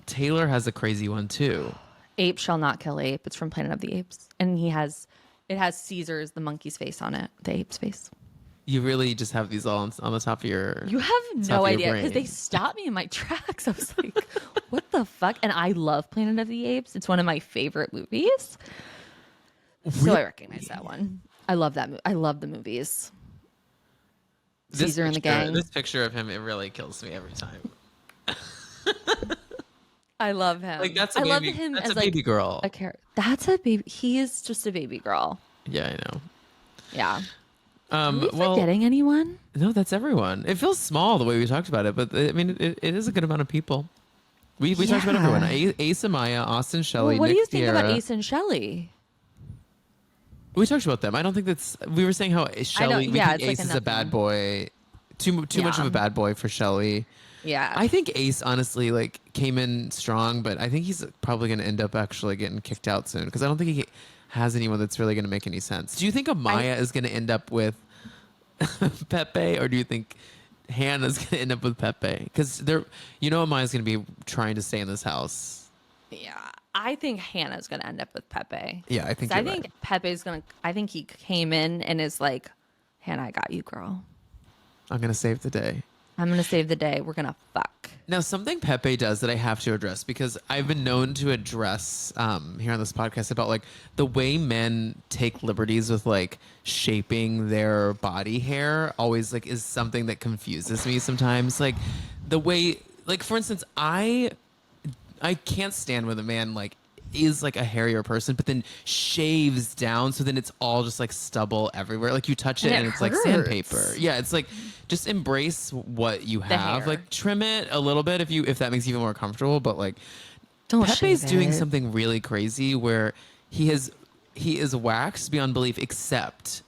Taylor has a crazy one too? Ape shall not kill ape. It's from Planet of the Apes, and it has Caesar's the monkey's face on it, the ape's face. You really just have these all on the top of your. You have top no of your idea because they brain. stopped me in my tracks. I was like, "What the fuck?" And I love Planet of the Apes. It's one of my favorite movies, so I recognize that one. I love that movie. I love the movies. Caesar and the gang. This picture of him, it really kills me every time. I love him. Like that's I a love baby. him That's as a baby like girl. a character. That's a baby. He is just a baby girl. Yeah, I know. Yeah. Are we Well, forgetting anyone? no, that's everyone. It feels small the way we talked about it, but I mean, it is a good amount of people. We talked about everyone. Ace, Amaya, Austin, Shelley, Well, what Nick, do you think about Sierra. Ace and Shelley? We talked about them. I don't think that's. We were saying how Shelley. We yeah, think it's like Ace is a enough bad name. boy. Too much of a bad boy for Shelley. Yeah. I think Ace honestly like came in strong, but I think he's probably going to end up actually getting kicked out soon because I don't think he has anyone that's really going to make any sense. Do you think Amaya is going to end up with Pepe, or do you think Hannah's going to end up with Pepe? Because Amaya's going to be trying to stay in this house. Yeah. I think Hannah's going to end up with Pepe. Yeah, I think. 'Cause You're I think right. Pepe's going to, I think he came in and is like, Hannah, I got you, girl. I'm going to save the day. I'm going to save the day. We're going to fuck. Now, something Pepe does that I have to address because I've been known to address here on this podcast about like the way men take liberties with like shaping their body hair always like is something that confuses me sometimes. Like the way, like for instance, I can't stand when a man like is like a hairier person, but then shaves down, so then it's all just like stubble everywhere. Like you touch it And and it it's like hurts. sandpaper. Yeah, it's like just embrace what you have. hair. Like trim it a little bit if that makes you feel more comfortable. But like Don't Pepe's shave doing it. something really crazy where he is waxed beyond belief, except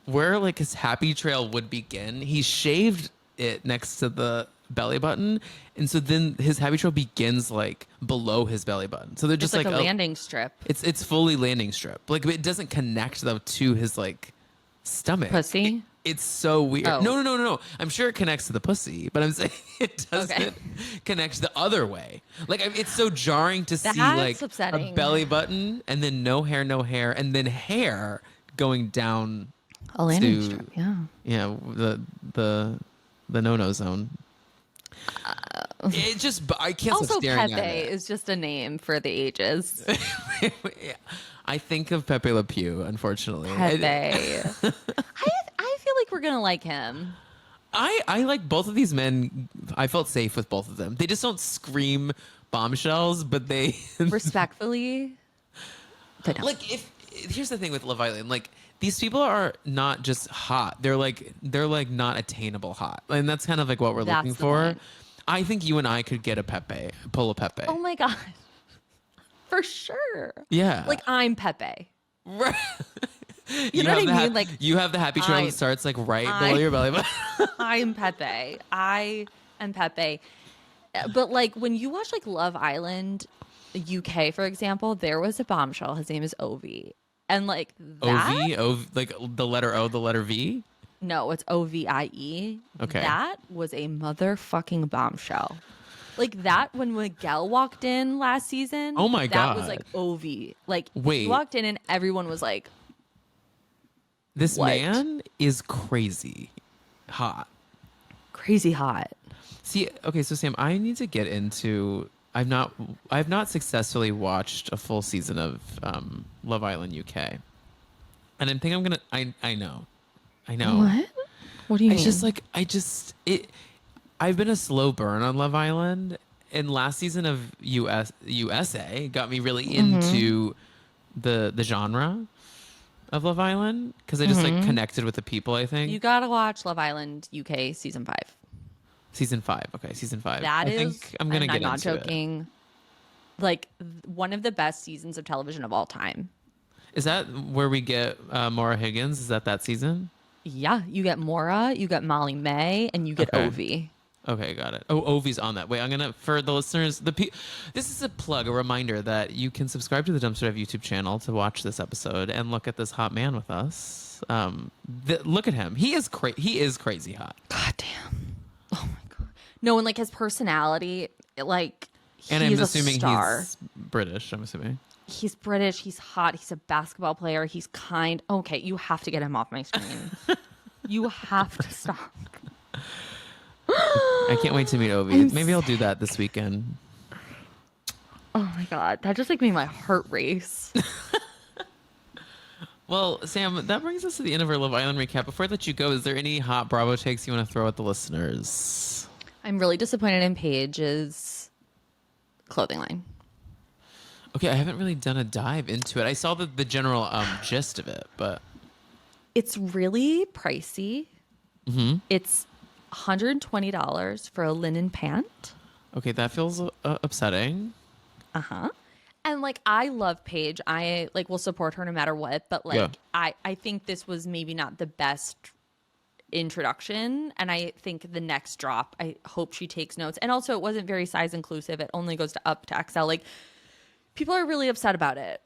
where like his happy trail would begin, he shaved it next to the belly button, and so then his happy trail begins like below his belly button. So they're Just just like a landing strip. It's fully landing strip. Like it doesn't connect though to his like stomach. Pussy? It's so weird. Oh. No. I'm sure it connects to the pussy, but I'm saying it doesn't connect the other way. Like it's so jarring to see That's like a upsetting. belly button and then no hair, and then hair going down A landing to strip, yeah. the no zone. It just I can't Also, stop staring Pepe at it. is just a name for the ages. Yeah. I think of Pepe Le Pew, unfortunately. Pepe. I feel like we're gonna like him. I like both of these men. I felt safe with both of them. They just don't scream bombshells, but they Respectfully, they don't. like here's the thing with Love Island, like these people are not just hot. They're like not attainable hot. And that's kind of like what we're That's looking the for. point. I think you and I could get pull a Pepe. Oh my god, for sure. Yeah. Like I'm Pepe. Right. You know have what I the mean? Like you have the happy trail I- that starts like right I- below your belly button. I'm Pepe. I am Pepe. But like when you watch like Love Island UK, for example, there was a bombshell. His name is Ovi. And like that Like the letter O, the letter V. No, it's OVIE. Okay. That was a motherfucking bombshell. Like that when Miguel walked in last season. Oh my That was like God. OV. Like he Wait. walked in and everyone was like, This what? man is crazy hot. Crazy hot. See, okay, so Sam, I need to get into. I've not successfully watched a full season of Love Island UK, and I think I'm gonna. I know, I know. What? What do you It's mean? just like it. I've been a slow burn on Love Island, and last season of USA got me really into the genre of Love Island because I just like connected with the people. I think You gotta watch Love Island UK season 5. season 5. Okay, season 5. That I is, think I'm gonna and get I'm not into it. joking, like one of the best seasons of television of all time. Is that where we get Maura Higgins? Is that season? Yeah, you get Mora, you get Molly May, and you get Okay. Ovi. Okay, got it. Oh, Ovi's on that. Wait, I'm gonna for the listeners. This is a plug, a reminder that you can subscribe to the Dumpster Dive YouTube channel to watch this episode and look at this hot man with us. Look at him. He is crazy hot. God damn. Oh my god. No, and like his personality, like And he's I'm assuming a star. he's British. I'm assuming. He's British. He's hot. He's a basketball player. He's kind. Okay, you have to get him off my screen. You have to stop. I can't wait to meet Ovi. Maybe I'll do that this weekend. Oh my god, that just like made my heart race. Well, Sam, that brings us to the end of our Love Island recap. Before I let you go, is there any hot Bravo takes you want to throw at the listeners? I'm really disappointed in Paige's clothing line. Okay, I haven't really done a dive into it. I saw the general gist of it, but It's really pricey. It's $120 for a linen pant. okay, that feels upsetting. And like I love Paige. I like will support her no matter what, but like Yeah. I think this was maybe not the best introduction, and I think the next drop, I hope she takes notes. And also it wasn't very size inclusive. It only goes to up to XL. Like people are really upset about it.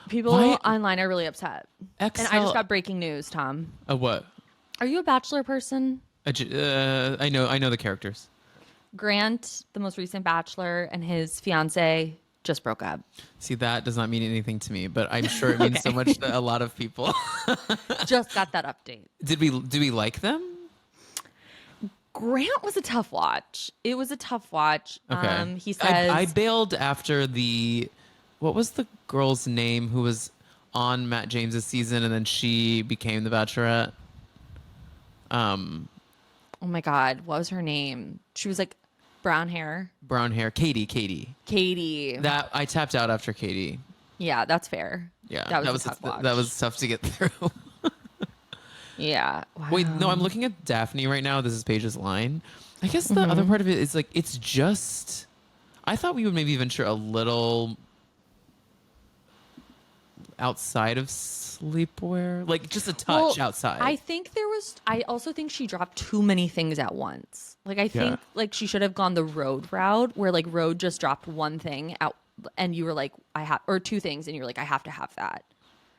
People Why- online are really upset. And I XL just got breaking news, Tom. What? Are you a Bachelor person? I know the characters. Grant, the most recent Bachelor, and his fiance just broke up. See, that does not mean anything to me, but I'm sure it means so much to a lot of people. Just got that update. Do we like them? Grant was a tough watch. It was a tough watch. Okay. He says I bailed after what was the girl's name who was on Matt James's season and then she became the Bachelorette? oh my God, what was her name? She was like brown hair. Brown hair, Katie. Katie. That I tapped out after Katie. Yeah, that's fair. Yeah, That was a tough watch. that was tough to get through. Yeah. Wow. Wait, no, I'm looking at Daphne right now. This is Paige's line. I guess the other part of it is like it's just. I thought we would maybe venture a little outside of sleepwear, like just a touch outside. I also think she dropped too many things at once. Like I think like she should have gone the road route where like road just dropped one thing out and you were like or two things and you're like I have to have that.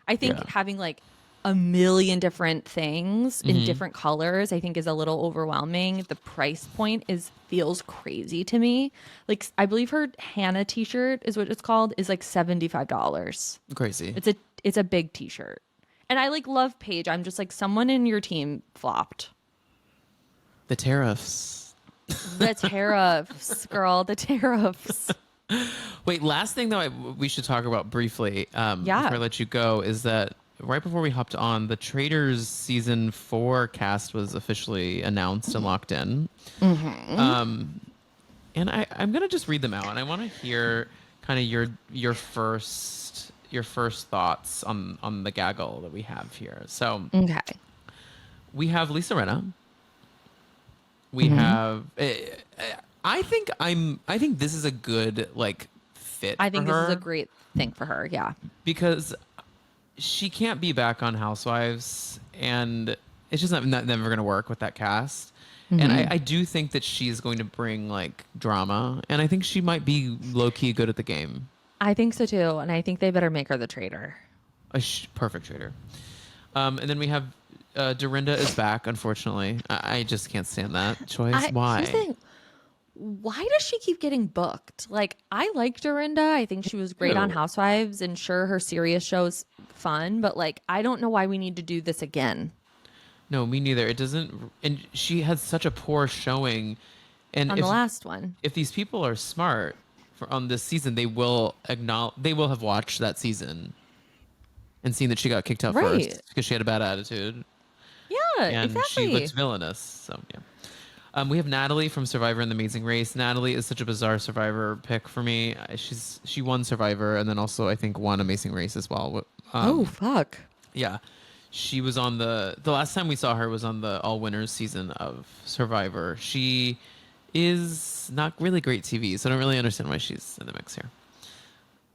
I think having like a million different things in different colors I think is a little overwhelming. The price point feels crazy to me. Like I believe her Hannah t-shirt is what it's called is like $75. Crazy. It's a big t-shirt. And I like love Paige. I'm just like someone in your team flopped. The tariffs. The tariffs, girl, the tariffs. Wait, last thing though we should talk about briefly before I let you go is that right before we hopped on, the Traitors season 4 cast was officially announced and locked in. And I'm gonna just read them out, and I want to hear kind of your first thoughts on the gaggle that we have here. So Okay. we have Lisa Rinna. We have. I think this is a good like fit. I think for this her is a great thing for her. Yeah. because she can't be back on Housewives, and it's just never going to work with that cast. And I do think that she's going to bring like drama, and I think she might be low key good at the game. I think so too. And I think they better make her the traitor. Perfect traitor. And then we have Dorinda is back, unfortunately. I just can't stand that choice. Here's the Why? thing. Why does she keep getting booked? Like, I like Dorinda. I think she was great on Ew. Housewives, and sure, her serious show's fun, but like, I don't know why we need to do this again No, me neither. It doesn't. And she had such a poor showing. And on the last one. if these people are smart on this season, they will acknowledge. They will have watched that season and seen that she got kicked out Right. first because she had a bad attitude Yeah, and she exactly. looked villainous. So yeah. We have Natalie from Survivor and the Amazing Race. Natalie is such a bizarre Survivor pick for me. She won Survivor and then also I think won Amazing Race as well. Oh, fuck. Yeah, she was on the last time we saw her was on the All Winners season of Survivor. She is not really great TV, so I don't really understand why she's in the mix here.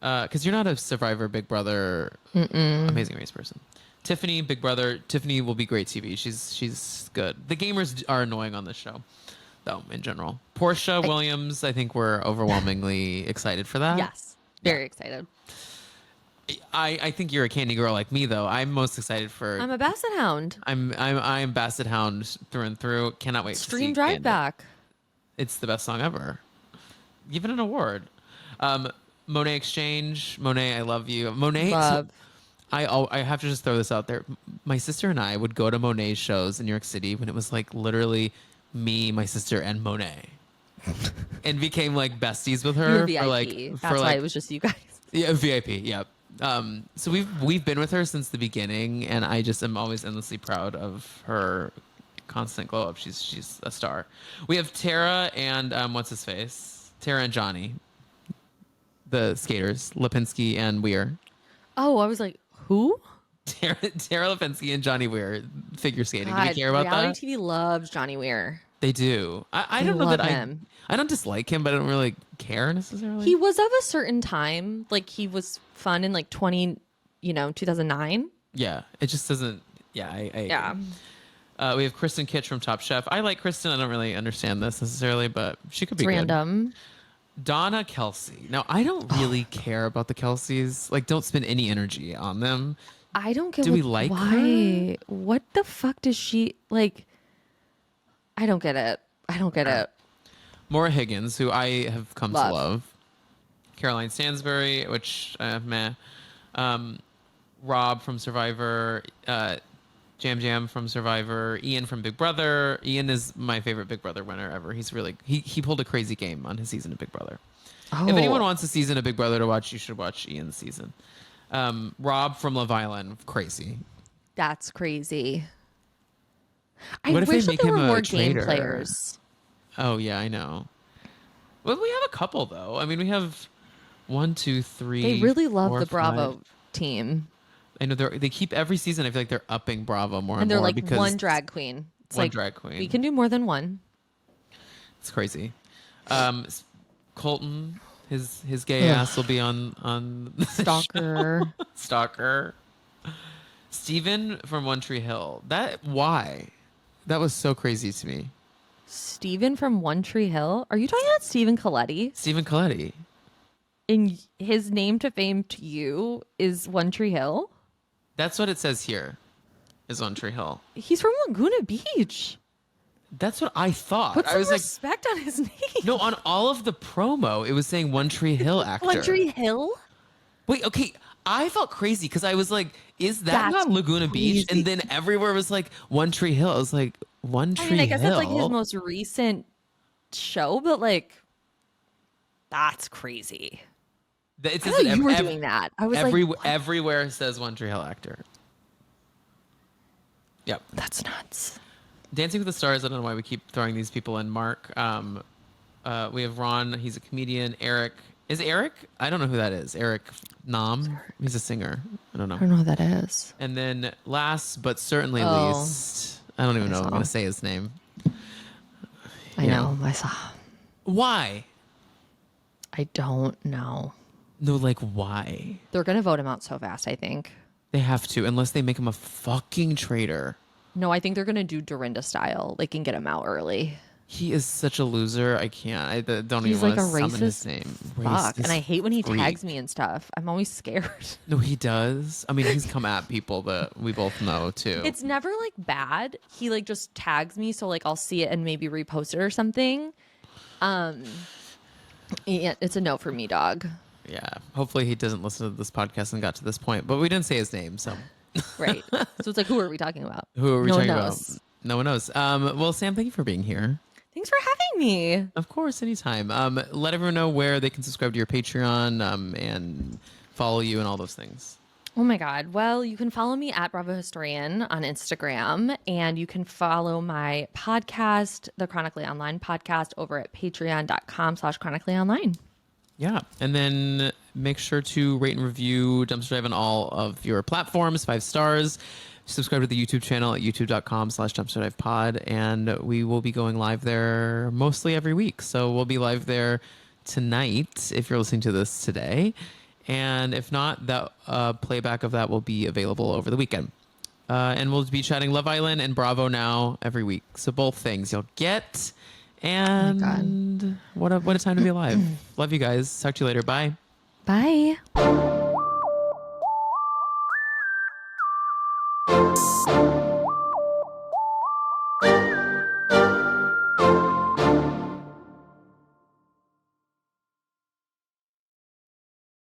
Because you're not a Survivor, Big Brother, Amazing Race person. Tiffany, Big Brother. Tiffany will be great TV. She's good. The gamers are annoying on this show, though. In general, Portia Williams. I think we're overwhelmingly excited for that. Yes. Very excited. I think you're a candy girl like me, though. I'm most excited for. I'm a Basset Hound. I'm Basset Hound through and through. Cannot wait to see Stream Drive Candy. Back. It's the best song ever. Give it an award. Monet Exchange. Monet, I love you. Monet. Love. I have to just throw this out there. My sister and I would go to Monet shows in New York City when it was like literally me, my sister, and Monet, and became like besties with You her were VIP. for like That's why it was just you guys. yeah, VIP. Yeah. So we've been with her since the beginning, and I just am always endlessly proud of her constant glow up. She's a star. We have Tara and what's his face? Tara and Johnny, the skaters, Lipinski and Weir. Oh, I was like, who? Tara Lipinski and Johnny Weir, figure skating. Do God, you care about that? reality TV loves Johnny Weir. They do. I They don't know love that him. I don't dislike him, but I don't really care necessarily. He was of a certain time. Like, he was fun in like 2009. Yeah, it just doesn't. Yeah, I agree. Yeah. We have Kristen Kitsch from Top Chef. I like Kristen. I don't really understand this necessarily, but she could be It's good. random. Donna Kelsey. Now, I don't really care about the Kelseys. Like, don't spend any energy on them. I don't get Do we like why. What the fuck does she like? I don't get it. I don't get it. Maura Higgins, who I have come Love. to love. Caroline Stansbury, which, meh. Rob from Survivor. Jam Jam from Survivor. Ian from Big Brother. Ian is my favorite Big Brother winner ever. He's really, he pulled a crazy game on his season of Big Brother. Oh, If anyone wants a season of Big Brother to watch, you should watch Ian's season. Rob from Love Island, crazy. that's crazy. I What if they wish that make there him were a more game traitor? players. Oh yeah, I know. Well, we have a couple though. I mean, we have 1, 2, 3. They really love 4, the Bravo 5. team, I know they keep every season. I feel like they're upping Bravo more and they're more like because one drag queen. It's one like drag queen. we can do more than one. It's crazy. Colton, his gay ass will be on Stalker. Stalker. Steven from One Tree Hill. Why? That was so crazy to me. Steven from One Tree Hill. Are you talking about Steven Coletti? Stephen Coletti. And his name to fame to you is One Tree Hill? That's what it says here. Is One Tree Hill. He's from Laguna Beach. That's what I thought. Put I some was like, respect on his name. no, on all of the promo, it was saying One Tree Hill actor. One Tree Hill? Wait, okay. I felt crazy because I was like, is that That's not Laguna Beach? crazy. And then everywhere was like One Tree Hill. I was like, One Tree I mean, I guess Hill. that's like his most recent show, but like, that's crazy. It I says thought it you were doing that. I was like, what? everywhere says One Tree Hill actor. Yep. That's nuts. Dancing with the Stars. I don't know why we keep throwing these people in. Mark. We have Ron. He's a comedian. Eric. Is Eric? I don't know who that is. Eric Nam. He's a singer. I don't know. I don't know who that is. And then last but certainly Oh. least, I don't even know if I'm going to say his name. I Yeah. know. I saw. Why? I don't know. No, like why? They're going to vote him out so fast, I think. They have to, unless they make him a fucking traitor. No, I think they're going to do Dorinda style, like, and get him out early. He is such a loser. I can't. Don't He's even want like to a summon his racist name. fuck. And I Racist hate when he freak. tags me and stuff. I'm always scared. No, he does. I mean, he's come at people that we both know too. It's never like bad. He like just tags me, so like I'll see it and maybe repost it or something. Yeah, it's a no for me, dog. Yeah. Hopefully he doesn't listen to this podcast and got to this point, but we didn't say his name, so Right. So it's like, who are we talking about? who are we No one talking about? knows. No one knows. Well, Sam, thank you for being here. Thanks for having me. Of course, anytime. Let everyone know where they can subscribe to your Patreon and follow you and all those things. Oh my God. Well, you can follow me at Bravo Historian on Instagram, and you can follow my podcast, the Chronically Online podcast, over at patreon.com/chronicallyonline. Yeah. And then make sure to rate and review Dumpster Dive on all of your platforms, 5 stars. Subscribe to the YouTube channel at youtube.com/Dumpster Dive Pod. And we will be going live there mostly every week. So we'll be live there tonight if you're listening to this today. And if not, that playback of that will be available over the weekend. And we'll be chatting Love Island and Bravo now every week. So both things you'll get. And what a time to be alive. Love you guys. Talk to you later. Bye. Bye.